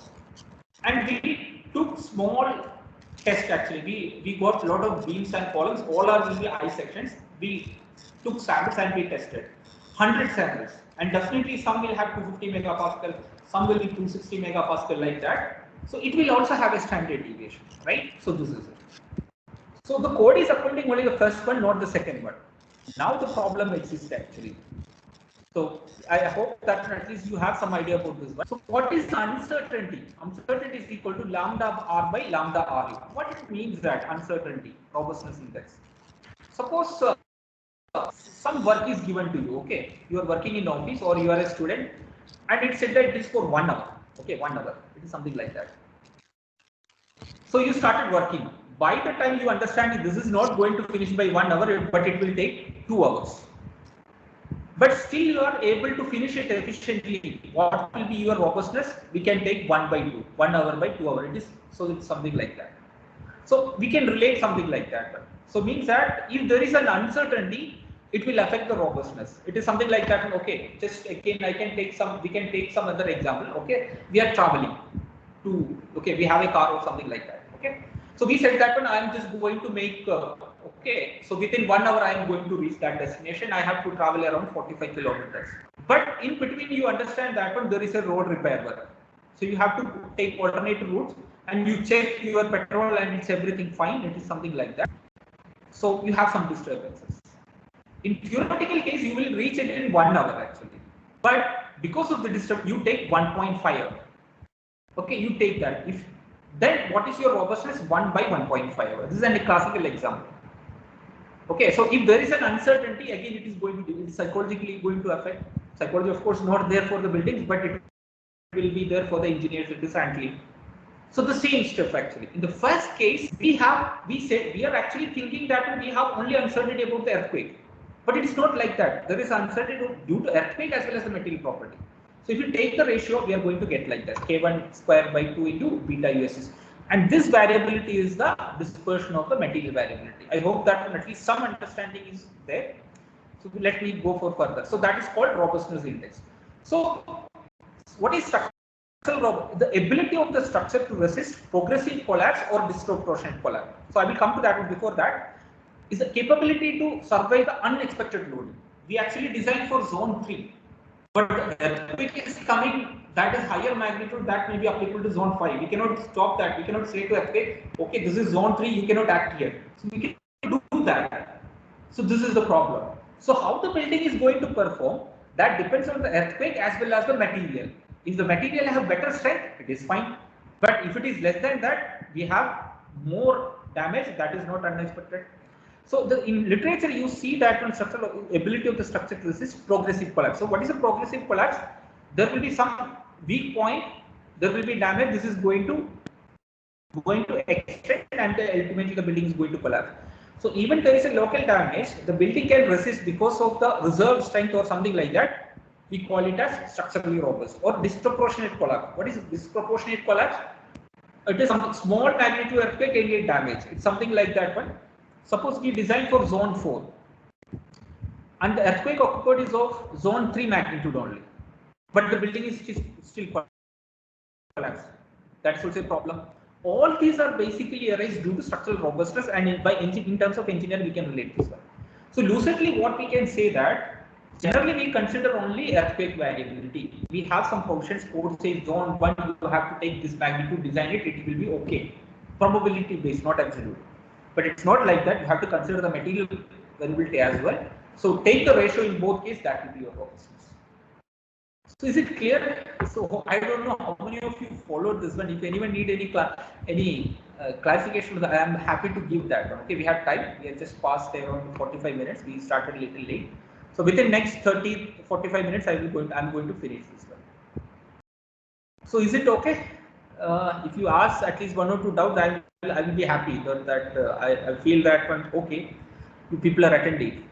Speaker 2: and we took small test actually. We got a lot of beams and columns, all are will be I sections. We took samples and we tested 100 samples, and definitely some will have 250 megapascal, some will be 260 megapascal like that. So it will also have a standard deviation, right? So this is it. So the code is accounting only the first one, not the second one. Now the problem exists actually. So I hope that at least you have some idea about this one. So what is uncertainty? Uncertainty is equal to lambda r by lambda r. What it means that uncertainty, robustness index. Suppose some work is given to you, okay? You are working in office or you are a student, and it said that it is for 1 hour, okay? 1 hour, it is something like that. So you started working. By the time you understand this is not going to finish by 1 hour, but it will take 2 hours. But still you are able to finish it efficiently. What will be your robustness? We can take 1 by 2, 1 hour by 2 hours. It is, so it's something like that. So we can relate something like that. So means that if there is an uncertainty, it will affect the robustness. It is something like that. Okay, just again we can take some other example. Okay, we are traveling to, okay, we have a car or something like that. Okay, so we said that one I am just going to make, okay, so within 1 hour I am going to reach that destination. I have to travel around 45 kilometers. But in between you understand that one there is a road repair work. So you have to take alternate routes and you check your petrol and it's everything fine. It is something like that. So you have some disturbances. In theoretical case, you will reach it in 1 hour actually. But because of the disturbance, you take 1.5 hour. Okay, you take that. If then what is your robustness? 1 by 1.5 hour. This is a classical example. Okay, so if there is an uncertainty, again it is going to be psychologically going to affect. Psychology, of course, not there for the buildings, but it will be there for the engineers in this handling. So the same stuff actually. In the first case, we said we are actually thinking that we have only uncertainty about the earthquake, but it is not like that. There is uncertainty due to earthquake as well as the material property. So if you take the ratio, we are going to get like that: K1 square by 2 into beta USS. And this variability is the dispersion of the material variability. I hope that at least some understanding is there. So let me go for further. So that is called robustness index. So what is structural? The ability of the structure to resist progressive collapse or disproportionate collapse. So I will come to that one. Before that is the capability to survive the unexpected loading. We actually designed for zone 3, but the earthquake is coming that is higher magnitude, that may be applicable to zone 5. We cannot stop that. We cannot say to earthquake, okay, this is zone 3, you cannot act here. So we can do that. So this is the problem. So how the building is going to perform, that depends on the earthquake as well as the material. If the material have better strength, it is fine. But if it is less than that, we have more damage. That is not unexpected. So in literature, you see that on structural ability of the structure to resist progressive collapse. So what is a progressive collapse? There will be some weak point. There will be damage. This is going to extend, and ultimately the building is going to collapse. So even there is a local damage, the building can resist because of the reserve strength or something like that. We call it as structurally robust or disproportionate collapse. What is disproportionate collapse? It is some small magnitude earthquake can get damage. It's something like that one. Suppose we design for zone 4 and the earthquake occurred is of zone 3 magnitude only, but the building is still collapsed. That's also a problem. all these are basically arise due to structural robustness, and in terms of engineering we can relate this one. So lucidly what we can say that generally we consider only earthquake variability. We have some provisions, code says zone 1 you have to take this magnitude, design it, it will be okay. Probability based, not absolute. But it's not like that, you have to consider the material variability as well. So take the ratio in both cases, that will be your robustness. So is it clear? So I don't know how many of you followed this one. If anyone need any clarification, I am happy to give that one. Okay, we have time. We have just passed around 45 minutes. We started a little late. So within next 30-45 minutes, I'm going to finish this one. So is it okay? If you ask at least 1 or 2 doubts, I will be happy that I feel that one okay. You people are attending.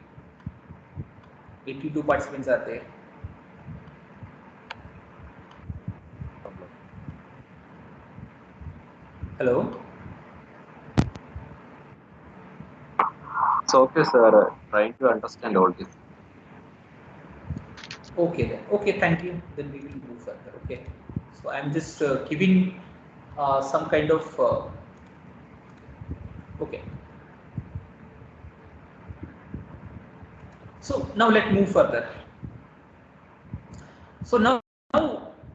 Speaker 2: 82 participants are there. Hello.
Speaker 7: It's okay, sir. Trying to understand all this.
Speaker 2: Okay then. Okay, thank you. Then we will move further. Okay. So I'm just giving some kind of okay. So now let's move further. So now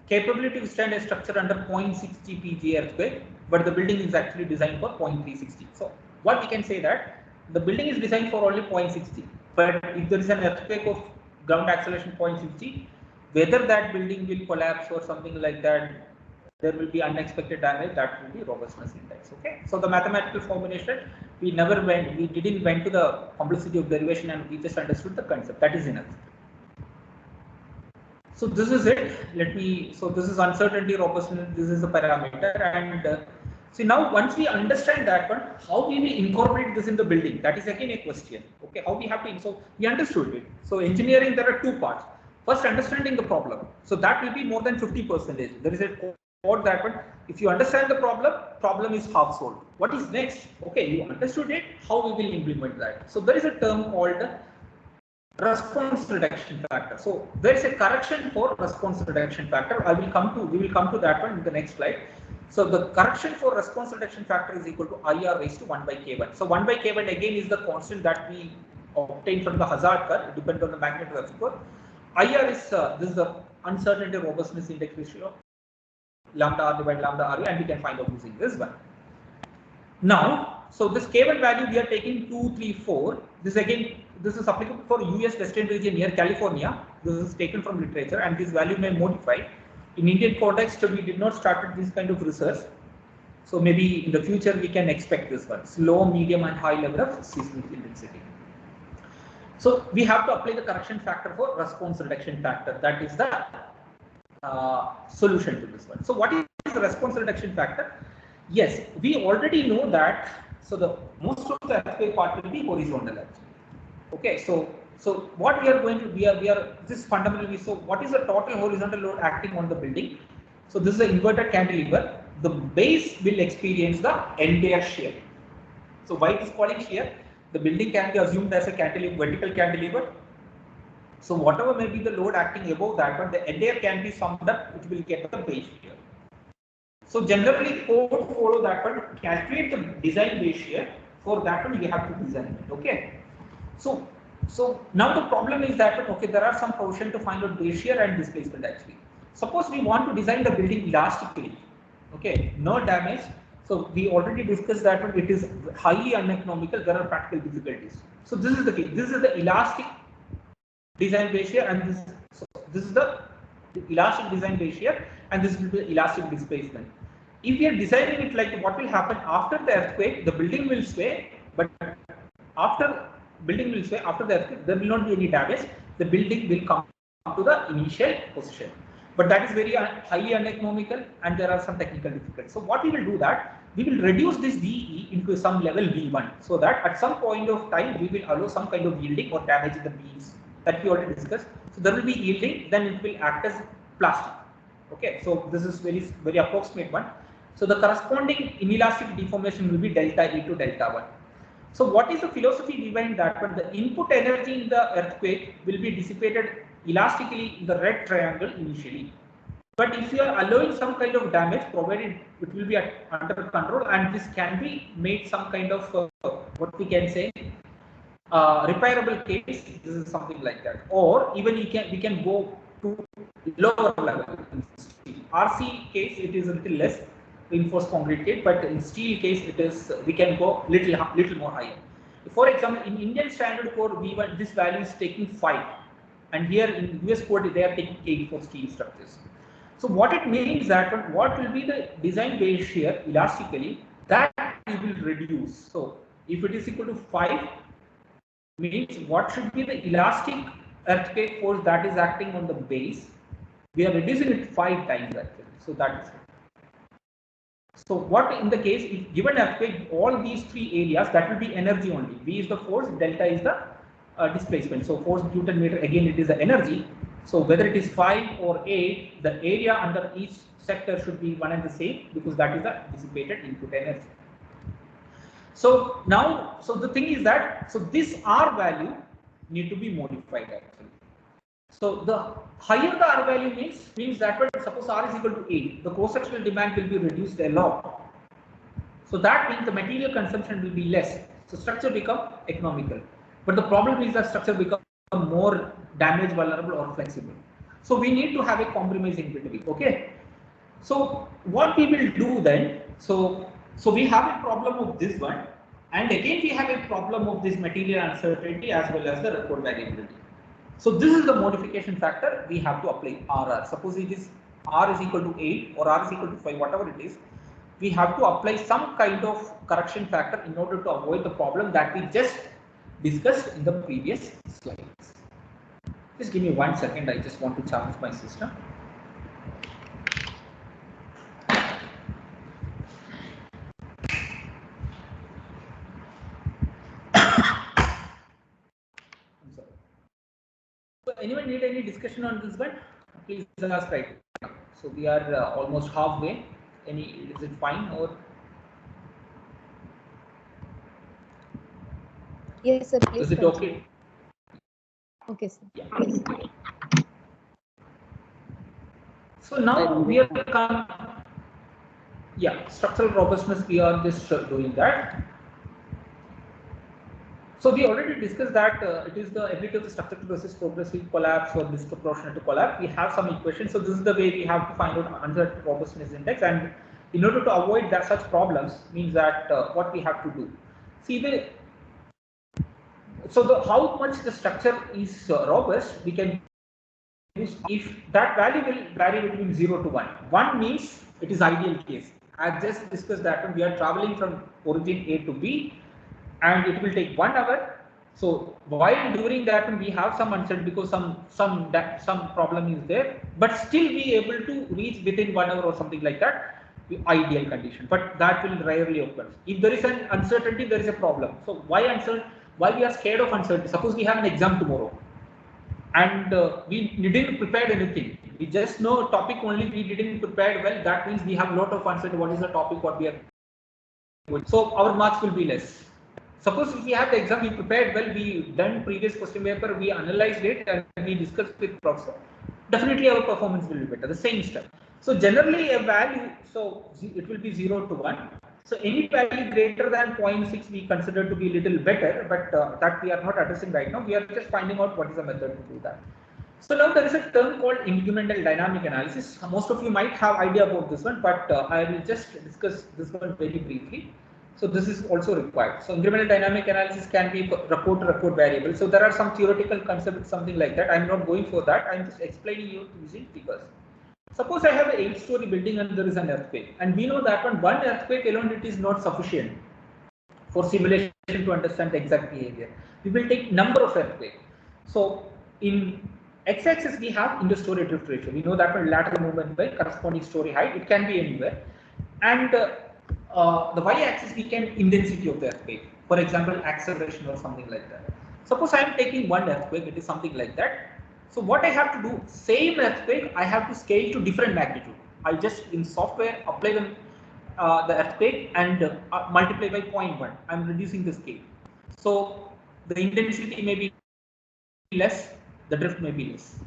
Speaker 2: capability to withstand a structure under 0.60 PG earthquake, but the building is actually designed for 0.360. So what we can say that the building is designed for only 0.60, but if there is an earthquake of ground acceleration 0.60, whether that building will collapse or something like that, there will be unexpected damage, that will be robustness index. Okay, so the mathematical formulation we didn't went to the complexity of derivation, and we just understood the concept. That is enough. So this is it. So this is uncertainty, robustness, this is the parameter. And see now once we understand that one, how we will incorporate this in the building, that is again a question. Okay, how we have to, so we understood it. So engineering, there are 2 parts. First, understanding the problem. So that will be more than 50%. There is a quote that one, if you understand the problem is half solved. What is next? Okay, you understood it, how we will implement that. So there is a term called response reduction factor. So there is a correction for response reduction factor. We will come to that one in the next slide. So the correction for response reduction factor is equal to IR raised to 1 by K1. So 1 by K1 again is the constant that we obtain from the hazard curve, depending on the magnitude of the earthquake. IR is this is the uncertainty robustness index ratio, lambda R divided lambda RU, and we can find out using this one. Now, so this K1 value we are taking 2, 3, 4. This is applicable for US Western region near California. This is taken from literature, and this value may modify. In Indian context, we did not start this kind of research. So maybe in the future we can expect this one. Low, medium, and high level of seismic intensity. So we have to apply the correction factor for response reduction factor. That is the solution to this one. So what is the response reduction factor? Yes, we already know that. So the most of the earthquake part will be horizontal actually. Okay, so what we are going to we are this fundamentally. So what is the total horizontal load acting on the building? So this is an inverted cantilever. The base will experience the entire shear. So why it is calling shear? The building can be assumed as a cantilever, vertical cantilever. So whatever may be the load acting above that, but the entire can be summed up, it will get the base shear. So generally code follow that one, calculate the design base shear. For that one we have to design it. Okay. So now the problem is that okay, there are some provision to find out base shear and displacement actually. Suppose we want to design the building elastically. Okay, no damage. So we already discussed that one, it is highly uneconomical, there are practical difficulties. So this is the case. This is the elastic design base shear, and this is the elastic design base shear, and this will be the elastic displacement. If we are designing it like what will happen after the earthquake, the building will sway, but after the earthquake, there will not be any damage. The building will come to the initial position. But that is very highly uneconomical, and there are some technical difficulties. So what we will do that, we will reduce this VE into some level V1, so that at some point of time we will allow some kind of yielding or damage in the beams that we already discussed. So there will be yielding, then it will act as plastic. Okay, so this is very approximate one. So the corresponding inelastic deformation will be delta E to delta 1. So what is the philosophy behind that? But the input energy in the earthquake will be dissipated elastically in the red triangle initially. But if you are allowing some kind of damage, provided it will be under control, and this can be made some kind of what we can say repairable case. This is something like that, or even we can go to lower level. In RC case, it is a little less reinforced concrete case, but in steel case, it is we can go little more higher. For example, in Indian Standard Code, this value is taking 5, and here in US code they are taking 8 for steel structures. So what it means that what will be the design base shear elastically, that it will reduce. So if it is equal to 5, means what should be the elastic earthquake force that is acting on the base, we are reducing it 5 times actually. So that is it. So what in the case, if given earthquake, all these 3 areas, that will be energy only. V is the force, delta is the displacement. So force Newton meter, again it is the energy. So whether it is 5 or 8, the area under each sector should be one and the same, because that is the dissipated input energy. So now, so the thing is that, so this R value need to be modified actually. So the higher the R value means that suppose R is equal to 8, the cross-sectional demand will be reduced a lot. So that means the material consumption will be less. So structure become economical. But the problem is that structure become more damage vulnerable or flexible. So we need to have a compromise in between. Okay. So what we will do then? So we have a problem of this one, and again we have a problem of this material uncertainty as well as the record variability. So this is the modification factor we have to apply RR. Suppose it is R is equal to 8 or R is equal to 5, whatever it is, we have to apply some kind of correction factor in order to avoid the problem that we just discussed in the previous slides. Just give me 1 second, I just want to charge my system. So anyone need any discussion on this one? Please ask right now. So we are almost halfway. Is it fine or?
Speaker 1: Yes, sir. Please
Speaker 2: is it
Speaker 1: continue.
Speaker 2: okay?
Speaker 1: Okay, sir.
Speaker 2: Yeah. So now we are structural robustness. We are just doing that. So we already discussed that it is the ability of the structure to resist progressive collapse or disproportionate to collapse. We have some equations. So this is the way we have to find out uncertain robustness index, and in order to avoid that such problems, means that what we have to do. See how much the structure is robust, we can use if that value will vary between 0 to 1. 1 means it is ideal case. I just discussed that when we are traveling from origin A to B, and it will take 1 hour. So while during that we have some uncertainty because some problem is there, but still be able to reach within 1 hour or something like that, the ideal condition. But that will rarely occur. If there is an uncertainty, there is a problem. So why uncertain? Why we are scared of uncertainty? Suppose we have an exam tomorrow, and we didn't prepare anything. We just know topic only. We didn't prepare well. That means we have a lot of uncertainty. What is the topic? What we are doing? So our marks will be less. Suppose if we have the exam, we prepared well, we done previous question paper, we analyzed it and we discussed with professor, definitely our performance will be better, the same step. So generally a value, so it will be 0 to 1. So any value greater than 0.6 we consider to be a little better, but that we are not addressing right now. We are just finding out what is the method to do that. So now there is a term called incremental dynamic analysis. Most of you might have idea about this one, but I will just discuss this one very briefly. So this is also required. So incremental dynamic analysis can be report to report variable. So there are some theoretical concepts, something like that. I'm not going for that. I'm just explaining you using figures. Suppose I have an 8-story building and there is an earthquake, and we know that one earthquake alone it is not sufficient for simulation to understand the exact behavior. We will take number of earthquakes. So in x-axis we have inter-story drift ratio. We know that one lateral movement by corresponding story height. It can be anywhere, and the y-axis we can intensity of the earthquake. For example, acceleration or something like that. Suppose I am taking one earthquake, it is something like that. So what I have to do, same earthquake, I have to scale to different magnitude. I just in software apply the earthquake and multiply by 0.1. I'm reducing the scale. So the intensity may be less, the drift may be less.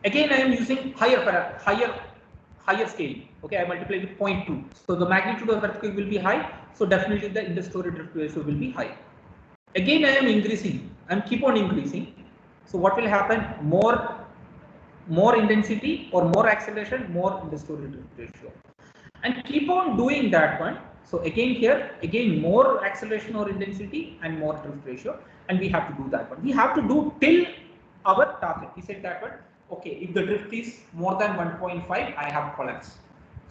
Speaker 2: Again, I am using higher higher scale. Okay, I multiply with 0.2. So the magnitude of earthquake will be high. So definitely the Indus-Story drift ratio will be high. Again, I am increasing. I keep on increasing. So what will happen? More intensity or more acceleration, more Indus-Story drift ratio, and keep on doing that one. So again here, again more acceleration or intensity and more drift ratio, and we have to do that one. We have to do till our target. We said that one. Okay, if the drift is more than 1.5, I have collapse.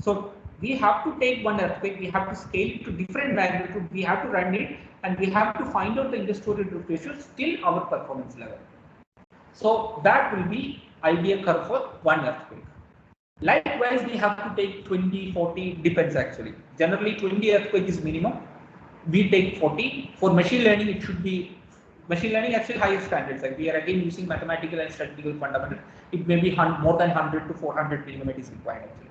Speaker 2: So we have to take one earthquake, we have to scale it to different magnitude, we have to run it, and we have to find out the Indus-Story drift ratio till our performance level. So that will be ideal curve for one earthquake. Likewise, we have to take 20, 40, depends actually. Generally 20 earthquake is minimum. We take 40. For machine learning, it should be, machine learning actually higher standards. Like we are again using mathematical and statistical fundamental. It may be more than 100 to 400 minimum is required actually.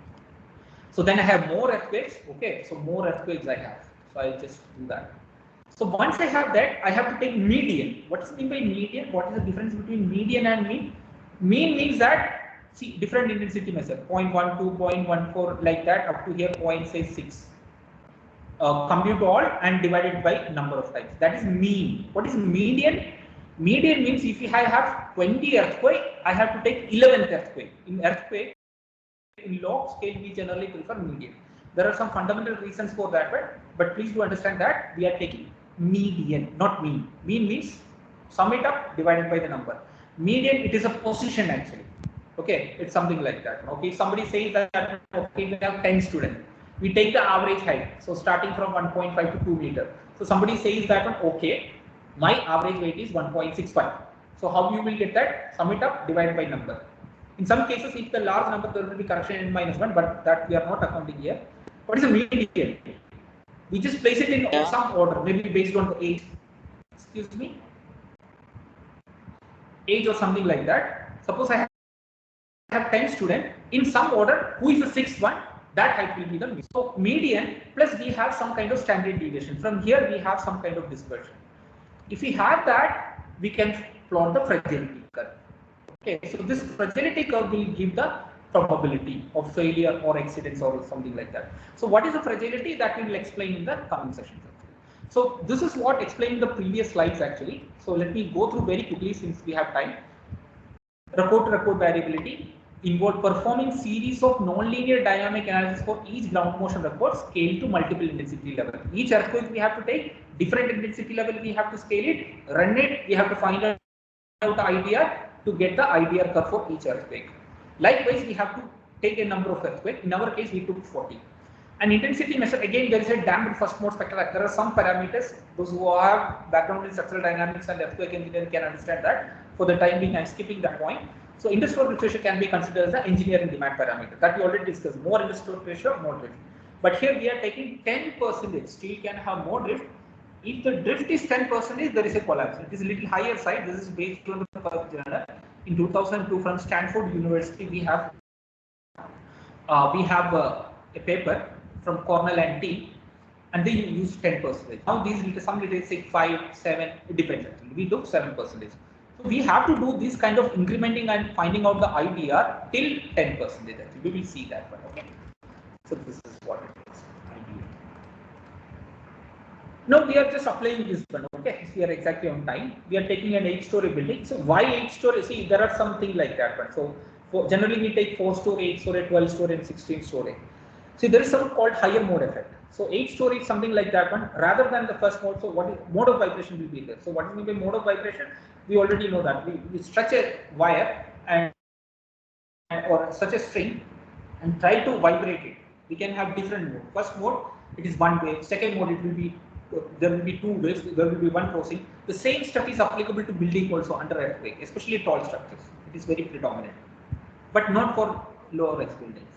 Speaker 2: So then I have more earthquakes. Okay, so more earthquakes I have. So I'll just do that. So once I have that, I have to take median. What is mean by median? What is the difference between median and mean? Mean means that, see, different intensity measure, 0.12, 0.14, like that, up to here 0.6. Compute all and divided by number of times. That is mean. What is median? Median means if I have 20 earthquake, I have to take 11th earthquake. In earthquake, in log scale, we generally prefer median. There are some fundamental reasons for that, but please do understand that we are taking median, not mean. Mean means sum it up divided by the number. Median, it is a position actually. Okay, it's something like that. Okay, somebody says that okay, we have 10 students. We take the average height. So starting from 1.5 to 2 meter. So somebody says that one, okay, my average weight is 1.65. So how you will get that? Sum it up, divide by number. In some cases, if the large number, there will be correction in -1, but that we are not accounting here. What is the median? We just place it in some order, maybe based on the age. Excuse me, age or something like that. Suppose I have 10 students in some order. Who is the sixth one? That height will be the median. So median plus we have some kind of standard deviation. From here we have some kind of dispersion. If we have that, we can plot the fragility curve. Okay, so this fragility curve will give the probability of failure or accidents or something like that. So what is the fragility? That we will explain in the coming sessions. So this is what explained in the previous slides actually. So let me go through very quickly since we have time. Record to record variability involved performing series of non-linear dynamic analysis for each ground motion record scale to multiple intensity level. Each earthquake we have to take different intensity level, we have to scale it, run it, we have to find out the IDR to get the IDR curve for each earthquake. Likewise, we have to take a number of earthquakes. In our case, we took 40. And intensity measure, again, there is a damped first mode spectral. There are some parameters. Those who have background in structural dynamics and earthquake engineering can understand that. For the time being, I'm skipping that point. So Indus-Story drift ratio can be considered as the engineering demand parameter that we already discussed. More Indus-Story ratio, more drift. But here we are taking 10%. Steel can have more drift. If the drift is 10%, there is a collapse. It is a little higher side. This is based on the curve journal. In 2002 from Stanford University, we have a paper from Cornell and team, and they use 10%. Now these some literature say 5, 7, it depends. We took 7%. So we have to do this kind of incrementing and finding out the IDR till 10%. We will see that one. Okay. So this is what it is. No, we are just applying this one. Okay, we are exactly on time. We are taking an 8-story building. So why 8-story? See, there are something like that one. So generally we take 4-story, 8-story, 12-story, and 16-story. See, there is something called higher mode effect. So 8-story is something like that one. Rather than the first mode, so what is mode of vibration will be there. So what is mean by mode of vibration? We already know that we stretch a wire and or such a string and try to vibrate it. We can have different mode. First mode, it is one way. Second mode, it will be there will be two waves. There will be one crossing. The same stuff is applicable to building also under earthquake, especially tall structures. It is very predominant, but not for lower rise buildings.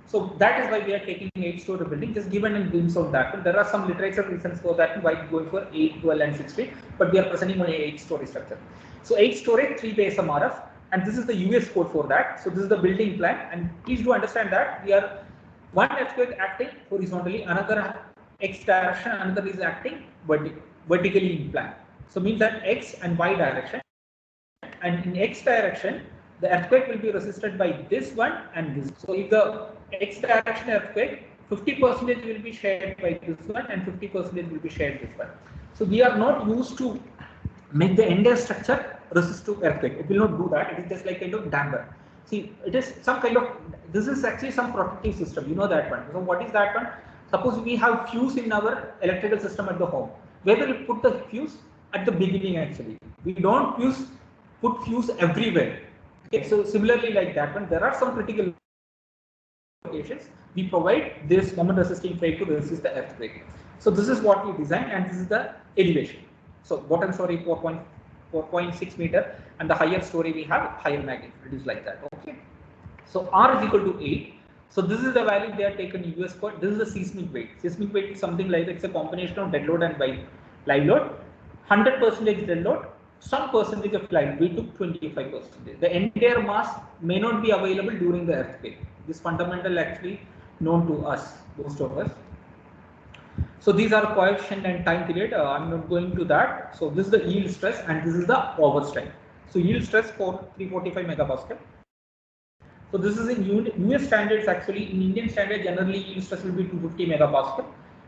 Speaker 2: So that is why we are taking 8-story building. Just given in glimpse of that. There are some literature reasons for that. Why going for 8, 12, and 16, but we are presenting only 8-story structure. So 8-story, 3 bay SMRF, and this is the US code for that. So this is the building plan, and please do understand that we are one earthquake acting horizontally, another X direction, another is acting vertically in plan. So means that X and Y direction, and in X direction, the earthquake will be resisted by this one and this. So if the X direction earthquake, 50% will be shared by this one and 50% will be shared this one. So we are not used to make the entire structure resist to earthquake. It will not do that. It is just like kind of damper. See, it is some kind of, this is actually some protective system. You know that one. So what is that one? Suppose we have fuse in our electrical system at the home. Where will we put the fuse? At the beginning actually. We don't put fuse everywhere. Okay, so similarly like that one, there are some critical locations we provide this moment resisting frame to resist the earthquake. So this is what we designed and this is the elevation. So bottom story 4.6 meter and the higher story we have higher magnitude. It is like that. Okay. So R is equal to 8. So this is the value they are taken in US code. This is the seismic weight. Seismic weight is something like it's a combination of dead load and live load. 100% dead load, some percentage of live. We took 25%. The entire mass may not be available during the earthquake. This fundamental actually known to us, most of us. So these are coefficient and time period. I'm not going to that. So this is the yield stress and this is the overstrike. So yield stress for 345 megapascal. So this is in US standards actually. In Indian standard generally yield stress will be 250 megapascal.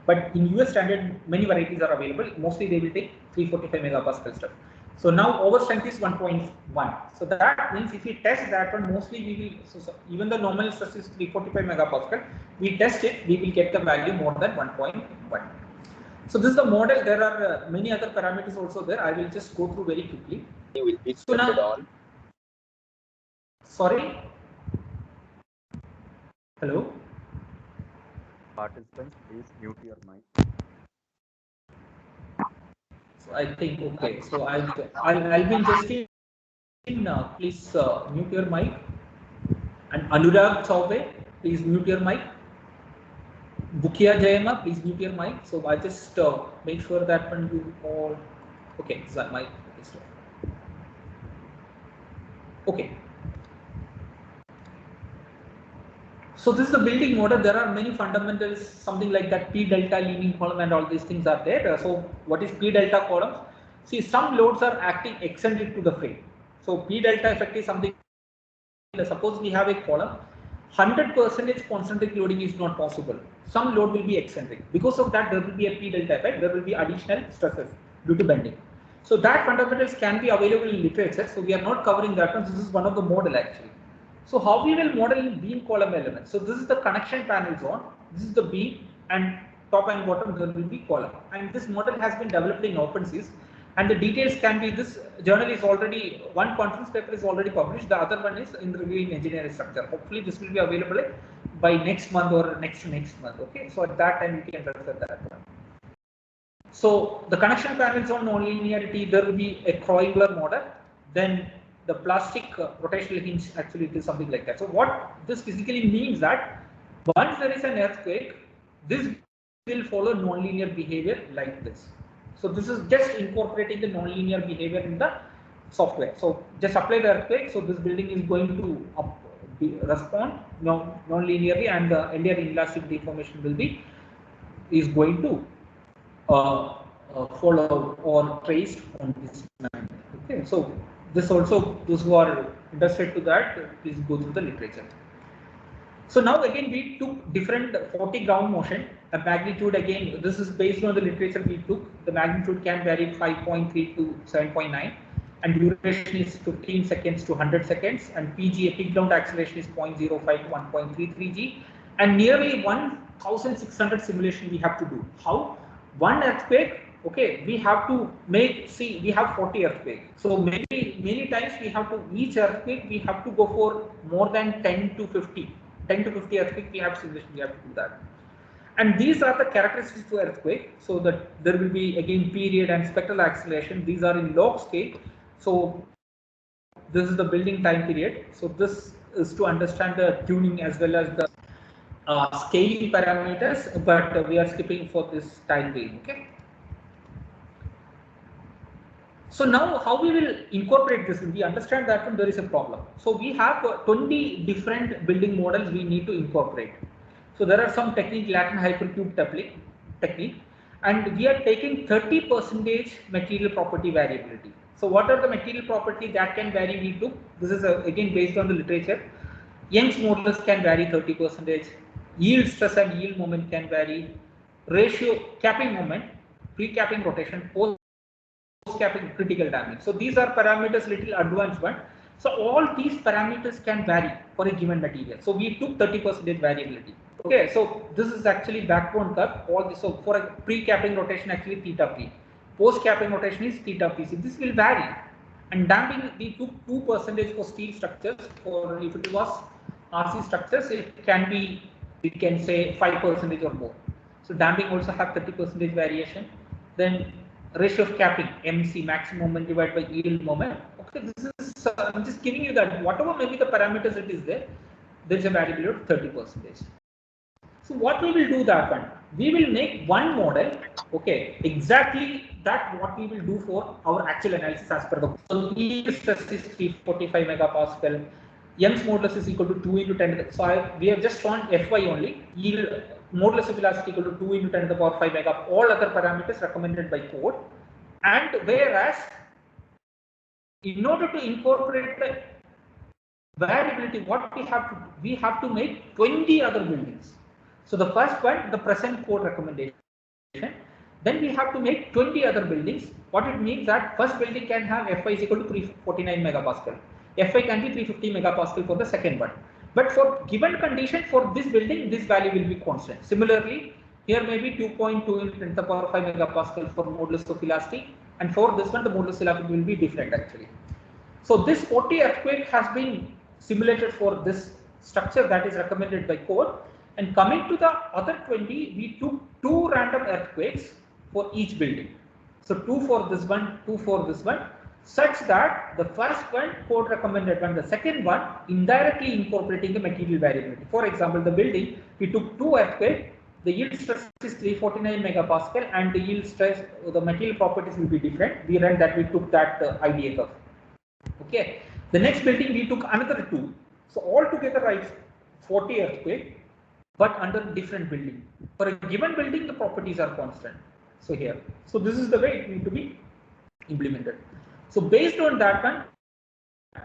Speaker 2: But in US standard many varieties are available. Mostly they will take 345 megapascal stuff. So now overstrength is 1.1. So that means if we test that one, mostly we will, so even the normal stress is 345 megapascal, we test it, we will get the value more than 1.1. So this is the model. There are many other parameters also there. I will just go through very quickly.
Speaker 7: Will be
Speaker 2: So now, sorry. Hello.
Speaker 5: Participants, please mute your mic.
Speaker 2: So I think okay. So I'll be just in. Please mute your mic. And Anurag Chaube, please mute your mic. Bukia Jayama, please mute your mic. So I just make sure that when you all okay. So that mic is okay. So this is the building model. There are many fundamentals, something like that P delta leaning column and all these things are there. So what is P delta columns? See, some loads are acting eccentric to the frame. So P delta effect is something, suppose we have a column, 100% concentric loading is not possible. Some load will be eccentric. Because of that, there will be a P delta effect. There will be additional stresses due to bending. So that fundamentals can be available in literature. So we are not covering that one. This is one of the model actually. So how we will model in beam column elements. So this is the connection panel zone. This is the beam and top and bottom there will be column. And this model has been developed in OpenSys. And the details can be this journal is already, one conference paper is already published. The other one is in reviewing engineering structure. Hopefully this will be available by next month or next month. Okay. So at that time you can refer that one. So the connection panel zone non-linearity, there will be a Kreuler model. Then the plastic rotational hinge actually is something like that. So what this physically means that once there is an earthquake, this will follow nonlinear behavior like this. So this is just incorporating the nonlinear behavior in the software. So just apply the earthquake. So this building is going to respond non-linearly, and the entire inelastic deformation will be is going to follow or traced on this manner. Okay, so this also, those who are interested to that, please go through the literature. So now again we took different 40 ground motion. A magnitude again, this is based on the literature we took. The magnitude can vary 5.3 to 7.9, and duration is 15 seconds to 100 seconds, and PG, peak ground acceleration is 0.05 to 1.33 G, and nearly 1,600 simulation we have to do. How? One earthquake. Okay, we have to make, see, we have 40 earthquakes. So many times we have to, each earthquake, we have to go for more than 10 to 50 earthquake, we have simulation, we have to do that. And these are the characteristics of earthquake. So that there will be again period and spectral acceleration. These are in log scale. So this is the building time period. So this is to understand the tuning as well as the scaling parameters, but we are skipping for this time being. Okay. So now how we will incorporate this, we understand that when there is a problem. So we have 20 different building models we need to incorporate. So there are some technique, Latin hypercube technique, and we are taking 30% material property variability. So what are the material property that can vary? We took, this is again based on the literature. Young's modulus can vary 30%. Yield stress and yield moment can vary. Ratio capping moment, pre-capping rotation, post-capping critical damage. So these are parameters little advanced one. So all these parameters can vary for a given material. So we took 30% variability. Okay, so this is actually backbone curve. All this, so for a pre-capping rotation, actually theta p. Post-capping rotation is theta p. So this will vary. And damping, we took 2% for steel structures. For if it was RC structures, it can be, we can say 5% or more. So damping also have 30% variation. Then ratio of capping, MC, maximum moment divided by yield moment. Okay, this is I'm just giving you that whatever maybe the parameters it is there is a variability of 30%. So what we will do that one? We will make one model, okay, exactly that what we will do for our actual analysis as per the. So yield stress is 345 megapascal. Young's modulus is equal to 2 into 10 to the, so we have just shown Fy only. Yield modulus of velocity equal to 2 into 10 to the power 5 mega. All other parameters recommended by code. And whereas, in order to incorporate the variability, what we have to make 20 other buildings. So the first one, the present code recommendation. Then we have to make 20 other buildings. What it means that first building can have Fy is equal to 349 megapascal. Fy can be 350 megapascal for the second one. But for given condition for this building, this value will be constant. Similarly, here may be 2.2 into 10 to the power 5 megapascal for modulus of elasticity, and for this one, the modulus of elasticity will be different actually. So this 40 earthquake has been simulated for this structure that is recommended by code. And coming to the other 20, we took 2 random earthquakes for each building. So 2 for this one, 2 for this one, such that the first one code recommended one, the second one indirectly incorporating the material variability. For example, the building, we took 2 earthquakes, the yield stress is 349 megapascal and the yield stress, the material properties will be different. We ran that, we took that IDA curve. Okay, the next building we took another 2. So altogether right 40 earthquake, but under different building. For a given building, the properties are constant. So here, so this is the way it need to be implemented. So based on that one,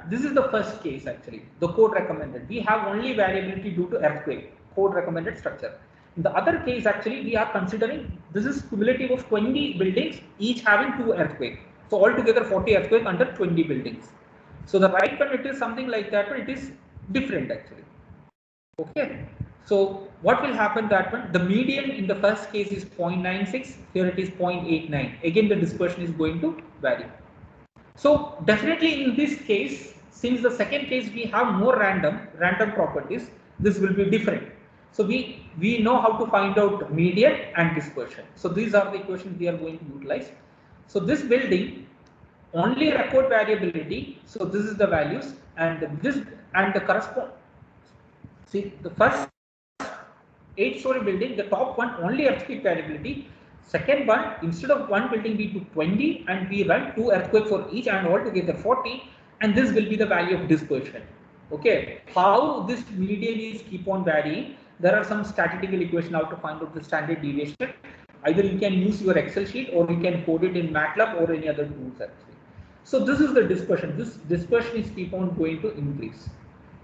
Speaker 2: this is the first case actually, the code recommended. We have only variability due to earthquake, code recommended structure. In the other case actually, we are considering this is cumulative of 20 buildings, each having 2 earthquake. So altogether 40 earthquake under 20 buildings. So the right one, it is something like that, but it is different actually. Okay. So what will happen that one? The median in the first case is 0.96, here it is 0.89. Again, the dispersion is going to vary. So definitely in this case, since the second case we have more random properties, this will be different. So we know how to find out median and dispersion. So these are the equations we are going to utilize. So this building only record variability. So this is the values, and this and the correspond. See the first 8-story building, the top one only earthquake variability. Second one, instead of one building, we took 20 and we run 2 earthquake for each, and altogether 40, and this will be the value of dispersion. Okay, how this median is keep on varying? There are some statistical equation how to find out the standard deviation. Either you can use your Excel sheet or you can code it in MATLAB or any other tools actually. So this is the dispersion. This dispersion is keep on going to increase.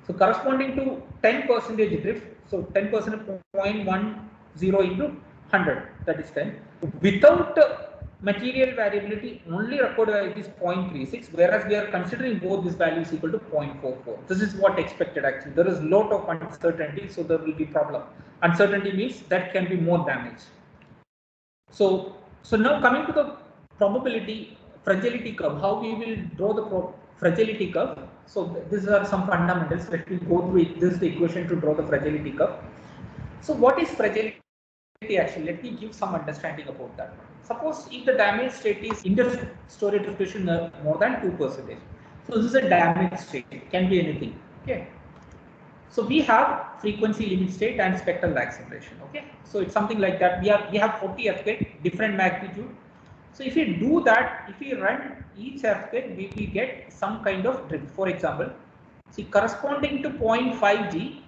Speaker 2: So corresponding to 10% drift, so 10% 0.10 into 100, that is 10. Without material variability, only record value is 0.36, whereas we are considering both these values equal to 0.44. This is what expected actually. There is lot of uncertainty, so there will be problem. Uncertainty means that can be more damage. So now coming to the probability fragility curve, how we will draw the fragility curve. So these are some fundamentals. Let me go through it. This is the equation to draw the fragility curve. So what is fragility actually? Let me give some understanding about that. Suppose if the damage state is inter-story distribution more than 2%. So this is a damage state. It can be anything. Okay. So we have frequency limit state and spectral acceleration. Okay. So it's something like that. We have 40 earthquake, different magnitude. So if we do that, if we run each earthquake, we will get some kind of drift. For example, see corresponding to 0.5 G,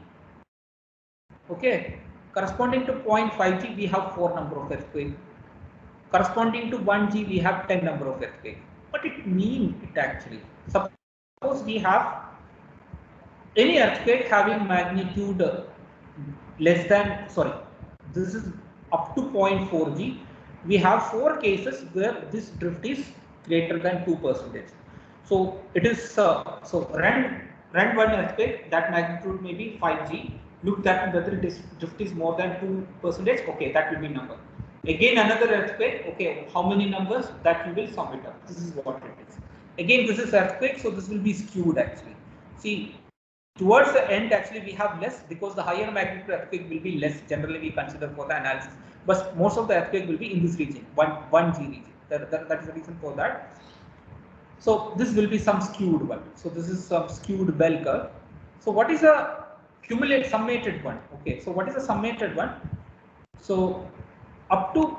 Speaker 2: okay, corresponding to 0.5 G, we have 4 number of earthquake. Corresponding to 1 G, we have 10 number of earthquake. What it means it actually? Suppose we have any earthquake having magnitude less than, sorry, this is up to 0.4 G. We have 4 cases where this drift is greater than 2%. So it is so run one earthquake, that magnitude may be 5 G. Look at whether this drift is more than 2%. Okay, that will be number. Again another earthquake. Okay, how many numbers? That you will sum it up. This is what it is. Again, this is earthquake, so this will be skewed actually. See, towards the end, actually, we have less because the higher magnitude earthquake will be less. Generally, we consider for the analysis, but most of the earthquake will be in this region, 1 G region. That is the reason for that. So this will be some skewed one. So this is some skewed bell curve. So what is a cumulative summated one? Okay. So what is a summated one? So up to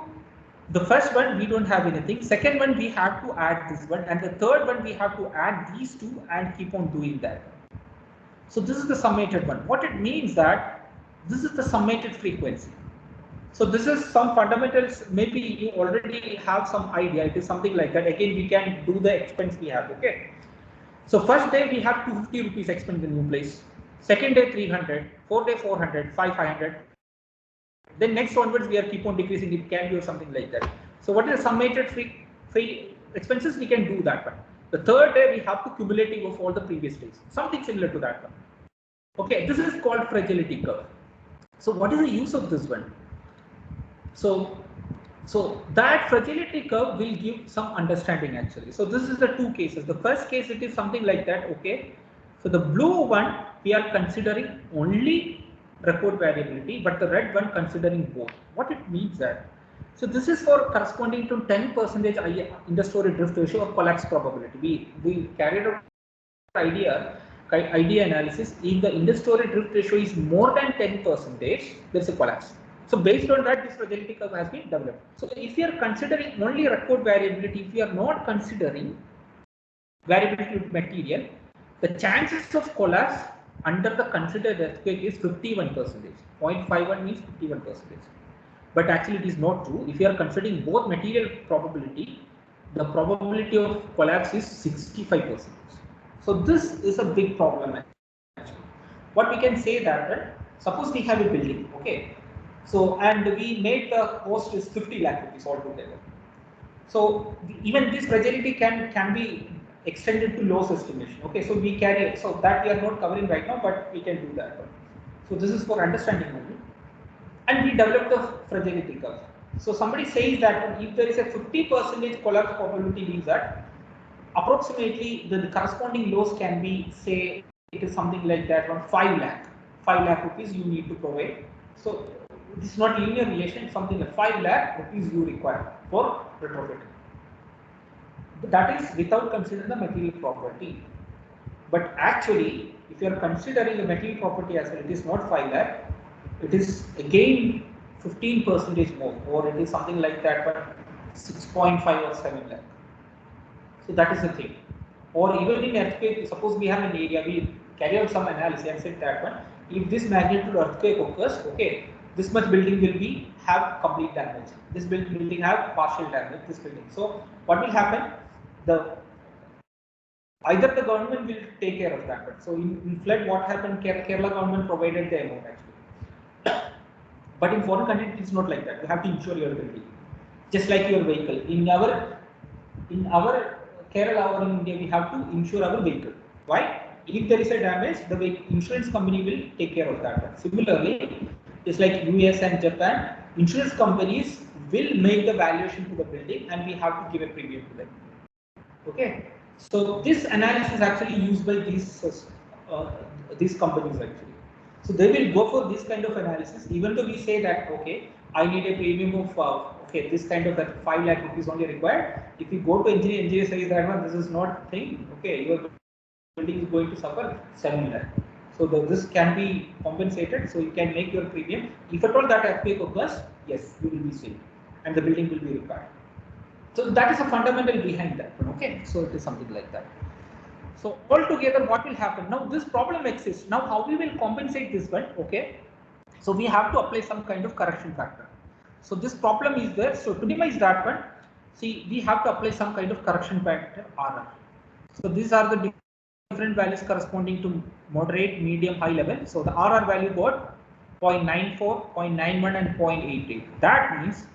Speaker 2: the first one, we don't have anything. Second one, we have to add this one, and the third one, we have to add these two and keep on doing that. So this is the summated one. What it means that this is the summated frequency. So this is some fundamentals. Maybe you already have some idea. It is something like that. Again, we can do the expense we have. Okay. So first day we have 250 rupees expense in the new place. Second day 300. Fourth day 400. 500. Then next onwards we are keep on decreasing. It can be or something like that. So what is the summated free expenses? We can do that one. The third day we have to cumulative of all the previous days. Something similar to that one. Okay, this is called fragility curve. So what is the use of this one? So that fragility curve will give some understanding actually. So this is the two cases. The first case, it is something like that. Okay. So the blue one, we are considering only record variability, but the red one considering both. What it means that? So this is for corresponding to 10% understory drift ratio or collapse probability. We carried out idea analysis. If the understory drift ratio is more than 10%, there is a collapse. So based on that, this fragility curve has been developed. So if you are considering only record variability, if you are not considering variability of material, the chances of collapse under the considered earthquake is 51%. 0.51 means 51%. But actually it is not true. If you are considering both material probability, the probability of collapse is 65%. So this is a big problem actually. What we can say that, suppose we have a building, okay. So, and we made the cost is 50 lakh rupees altogether. So even this fragility can be extended to loss estimation. Okay, so we carry it. So that we are not covering right now, but we can do that one. So this is for understanding only. And we develop the fragility curve. So somebody says that if there is a 50% collapse probability, means that approximately the corresponding loss can be, say, it is something like that, around 5 lakh rupees you need to provide. So this is not linear relation, something like 5 lakh rupees you require for retrofitting. That is without considering the material property. But actually, if you are considering the material property as well, it is not 5 lakh, it is again 15% more, or it is something like that, but 6.5 or 7 lakh. So that is the thing. Or even in earthquake, suppose we have an area, we carry out some analysis and said that one, if this magnitude earthquake occurs, okay, this much building will be have complete damage. This building have partial damage. This building. So what will happen? Either the government will take care of that one. So in flood, what happened? Kerala government provided the amount actually. But in foreign countries, it's not like that. You have to insure your building, just like your vehicle. In our Kerala or in India, we have to insure our vehicle. Why? If there is a damage, the insurance company will take care of that one. Similarly, it's like US and Japan, insurance companies will make the valuation to the building and we have to give a premium to them. Okay, so this analysis is actually used by these companies actually. So they will go for this kind of analysis, even though we say that, okay, I need a premium of, okay, this kind of that 5 lakh rupees only required. If you go to engineer says that one, this is not thing, okay, your building is going to suffer 7 lakh. So this can be compensated, so you can make your premium. If at all that earthquake occurs, yes, you will be safe and the building will be repaired. So that is a fundamental behind that one, okay. So it is something like that. So altogether, what will happen? Now this problem exists. Now how we will compensate this one, okay. So we have to apply some kind of correction factor. So this problem is there. So to minimize that one, see, we have to apply some kind of correction factor RR. So these are the different values corresponding to moderate, medium, high level. So the RR value got 0.94, 0.91 and 0.88. That means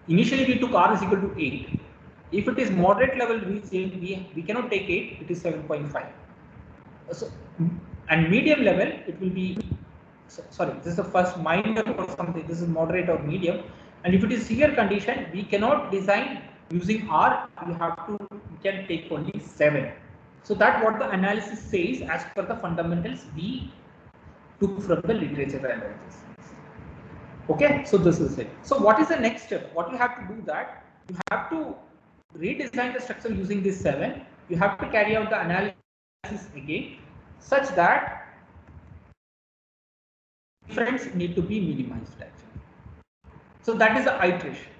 Speaker 2: initially we took R is equal to 8. If it is moderate level region, we cannot take 8, it is 7.5. So, and medium level, it will be, sorry, this is the first minor or something, this is moderate or medium. And if it is severe condition, we cannot design using R, you can take only 7. So that what the analysis says as per the fundamentals we took from the literature analysis. Okay, so this is it. So what is the next step? What you have to do that, you have to redesign the structure using this 7. You have to carry out the analysis again such that difference need to be minimized actually. So that is the iteration.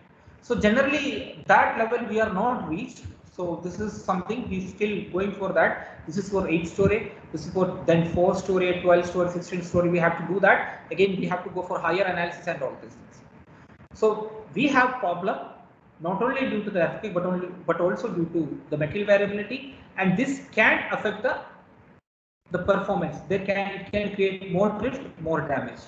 Speaker 2: So generally that level we are not reached. So this is something we still going for that. This is for 8 story. This is for then 4 story, 12 story, 16 story. We have to do that. Again, we have to go for higher analysis and all these things. So we have problem not only due to the earthquake but also due to the material variability, and this can affect the performance. It can create more drift, more damage.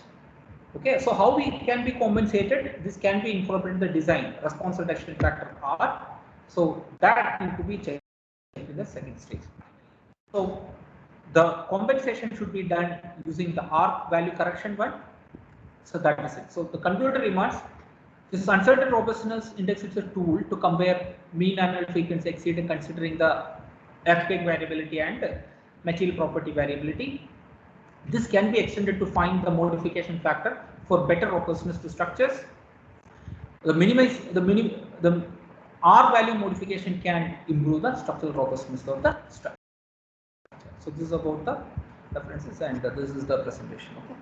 Speaker 2: Okay, so how we can be compensated? This can be incorporated in the design, response reduction factor R. So that need to be checked in the second stage. So the compensation should be done using the R value correction one. So that is it. So the concluded remarks, this uncertain robustness index is a tool to compare mean annual frequency exceeding considering the earthquake variability and material property variability. This can be extended to find the modification factor for better robustness to structures. The R value modification can improve the structural robustness of the structure. So this is about the references and this is the presentation. Okay.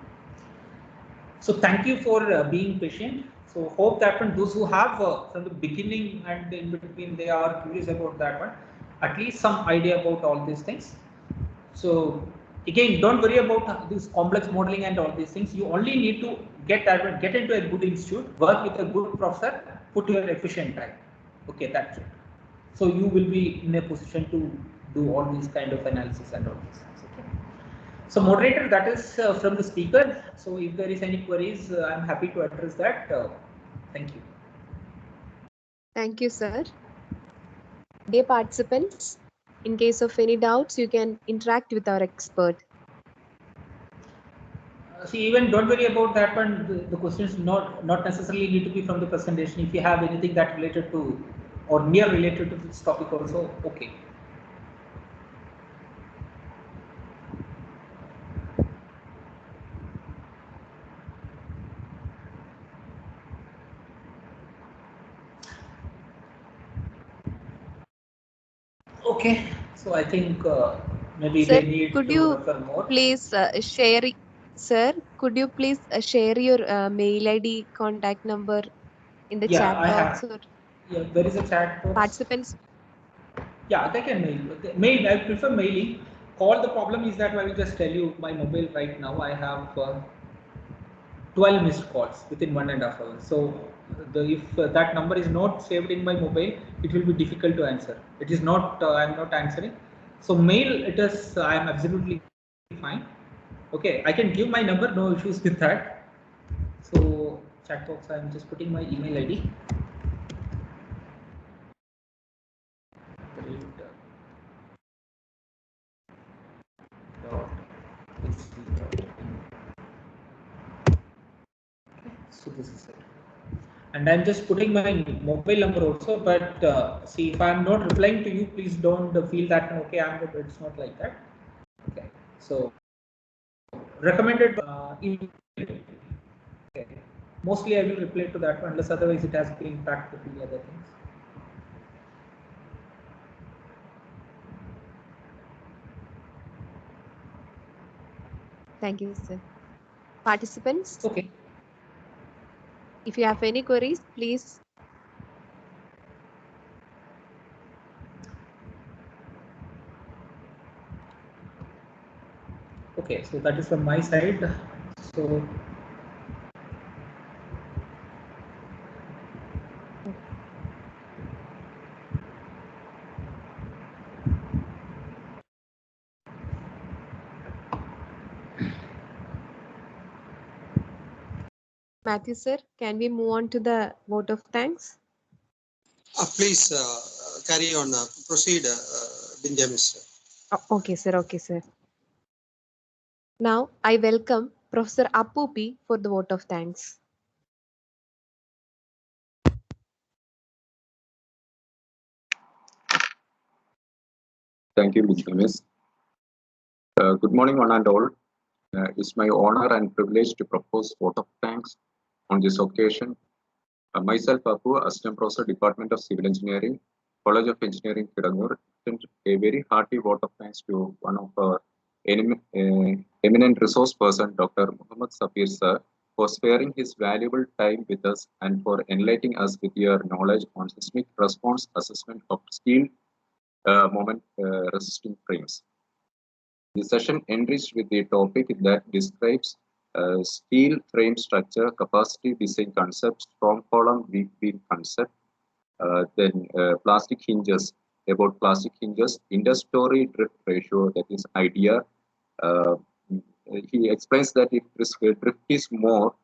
Speaker 2: So thank you for being patient. So hope that when those who have from the beginning and in between they are curious about that one, at least some idea about all these things. So again, don't worry about this complex modeling and all these things. You only need to get into a good institute, work with a good professor, put your efficient time. Okay, that's it. So you will be in a position to do all these kind of analysis and all these things. Okay. So moderator, that is from the speaker. So if there is any queries, I'm happy to address that. Thank you.
Speaker 1: Thank you, sir. Dear participants, in case of any doubts, you can interact with our expert.
Speaker 2: See, even don't worry about that one. The questions not necessarily need to be from the presentation. If you have anything that related to or near related to this topic also, okay. Okay, so I think maybe
Speaker 1: Sir,
Speaker 2: they need
Speaker 1: could
Speaker 2: to
Speaker 1: you
Speaker 2: refer more.
Speaker 1: please share, sir, could you please share your mail ID, contact number in the
Speaker 2: Yeah,
Speaker 1: chat
Speaker 2: I
Speaker 1: box?
Speaker 2: have.
Speaker 1: Or
Speaker 2: Yeah, there is a chat box.
Speaker 1: participants?
Speaker 2: Yeah, they can mail. Mail, I prefer mailing. Call, the problem is that I will just tell you my mobile right now. I have 12 missed calls within 1.5 hours. So if that number is not saved in my mobile, it will be difficult to answer. It is not, I'm not answering. So mail, it is, I am absolutely fine. Okay, I can give my number, no issues with that. So chat box, I'm just putting my email ID. So this is it. And I'm just putting my mobile number also, but see, if I'm not replying to you, please don't feel that, okay, it's not like that. Okay, so recommended email. Okay. Mostly I will reply to that one, unless otherwise it has been impact with the other things.
Speaker 1: Thank you, sir. Participants,
Speaker 2: Okay.
Speaker 1: if you have any queries, please.
Speaker 2: Okay, so that is from my side. So
Speaker 1: Matthew sir, can we move on to the vote of thanks?
Speaker 3: Please carry on. Proceed, Benjamin, sir.
Speaker 1: Okay, sir. Okay, sir. Now I welcome Professor Appu P for the vote of thanks.
Speaker 7: Thank you, Mr. Miss. Good morning, one and all. It's my honor and privilege to propose vote of thanks on this occasion. Myself, Appu, Assistant Professor, Department of Civil Engineering, College of Engineering, Kirangur, send a very hearty vote of thanks to one of our eminent resource person, Dr. Muhammad Safir sir, for sparing his valuable time with us and for enlightening us with your knowledge on seismic response assessment of steel moment resisting frames. The session enriched with the topic that describes steel frame structure, capacity design concept, strong column, weak beam concept, then plastic hinges, about plastic hinges, inter-story drift ratio, that is idea. He explains that if drift is more,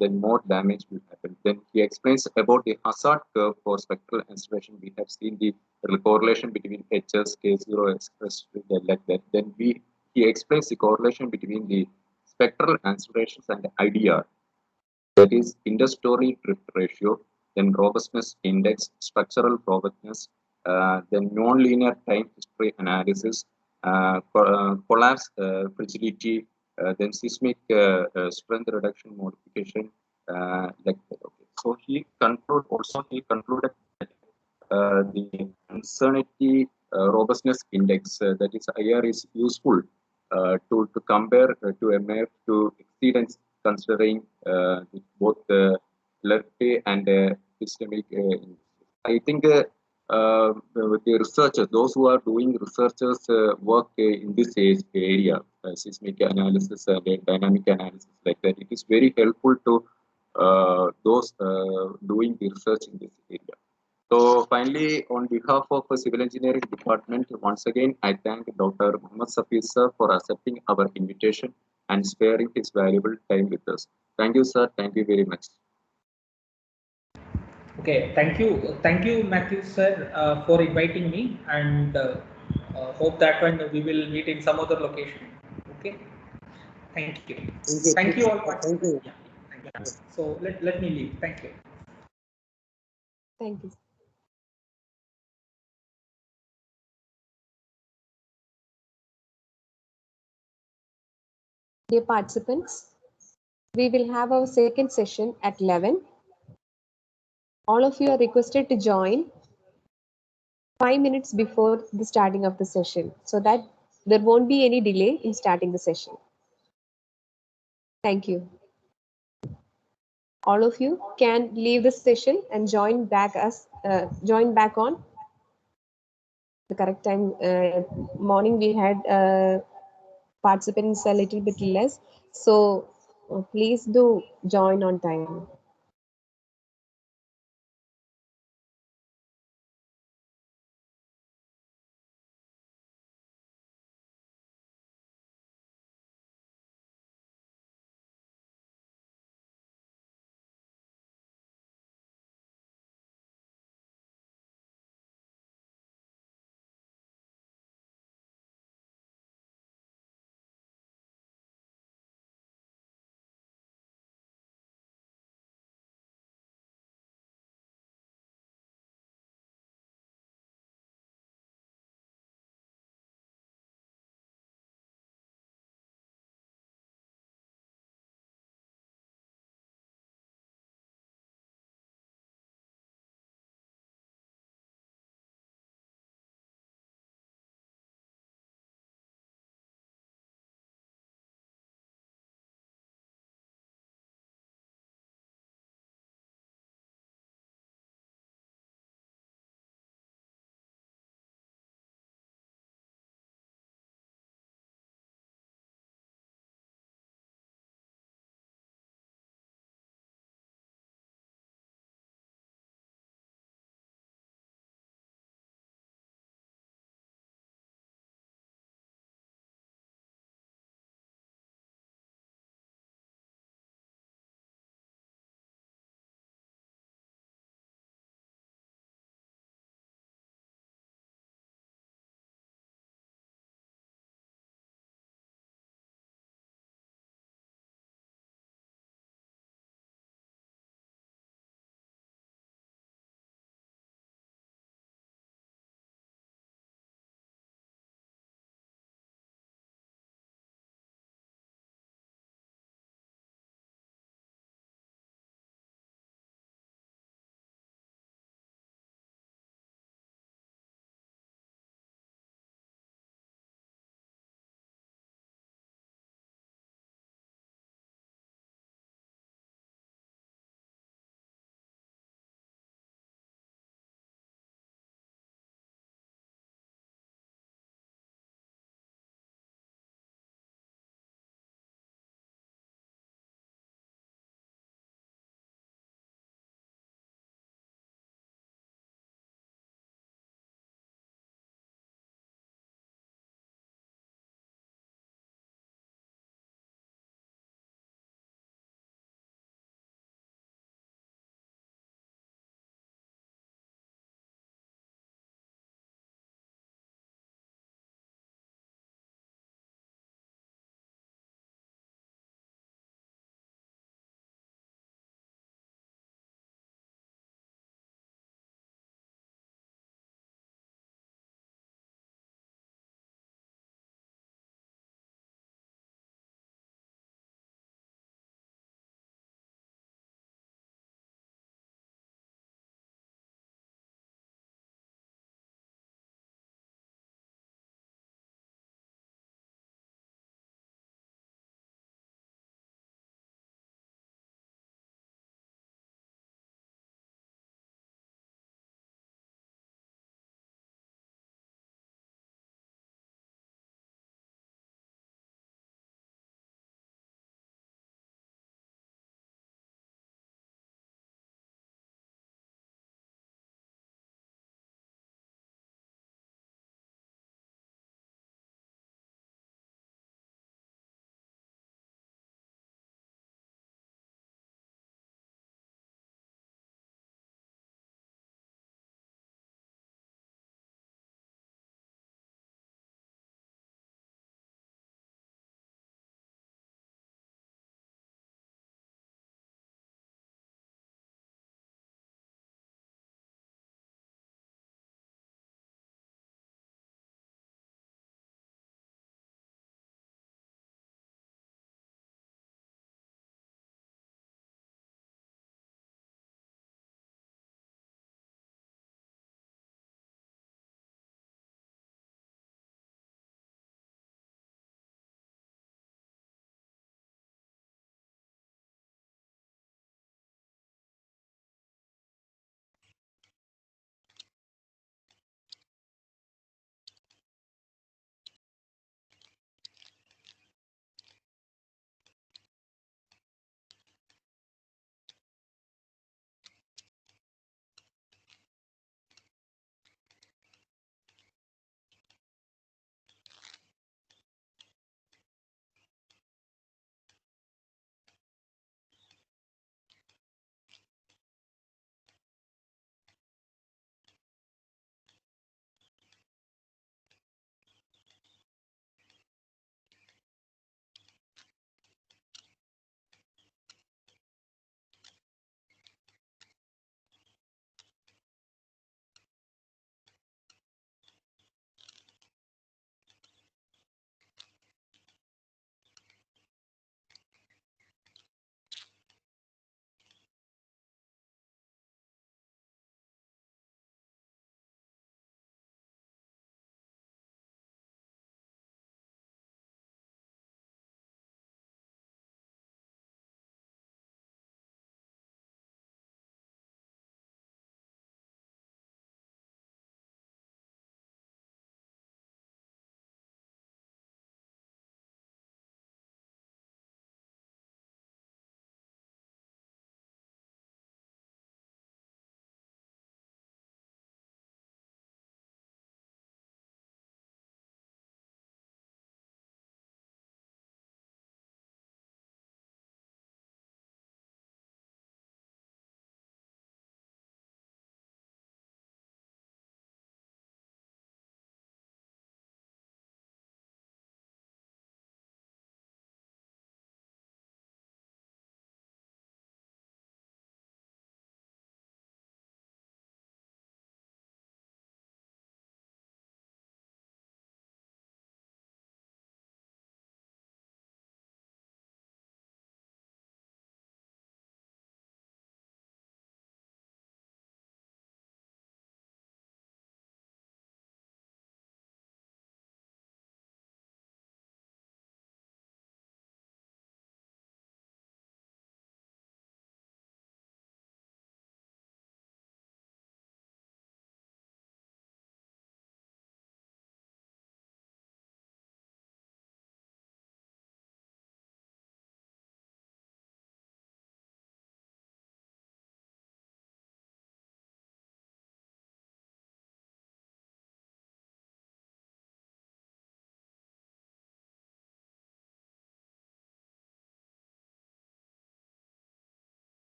Speaker 7: then more damage will happen. Then he explains about the hazard curve for spectral installation. We have seen the correlation between HS, K0 expressed like that. Then he explains the correlation between the spectral installations and the IDR, that is inter-story drift ratio, then robustness index, structural robustness, then non-linear time history analysis, collapse fragility, then seismic strength reduction modification, like that. Okay. So he concluded that the uncertainty robustness index, that is IR, is useful to compare to MF to exceedance, considering both the lefty and systemic. I think the researchers, those who are doing researchers work in this area, seismic analysis and dynamic analysis like that, it is very helpful to those doing the research in this area. So finally, on behalf of the Civil Engineering Department, once again, I thank Dr. Muhammad Safir sir for accepting our invitation and sparing his valuable time with us. Thank you, sir. Thank you very much.
Speaker 2: Okay, thank you, Matthew sir, for inviting me, and hope that when we will meet in some other location. Okay, thank you. Thank you all.
Speaker 3: Thank you.
Speaker 2: Yeah, thank you. So let me leave. Thank you.
Speaker 1: Thank you. Dear participants, we will have our second session at 11. All of you are requested to join 5 minutes before the starting of the session so that there won't be any delay in starting the session. Thank you. All of you can leave the session and join back on the correct time. Morning we had participants a little bit less, so please do join on time.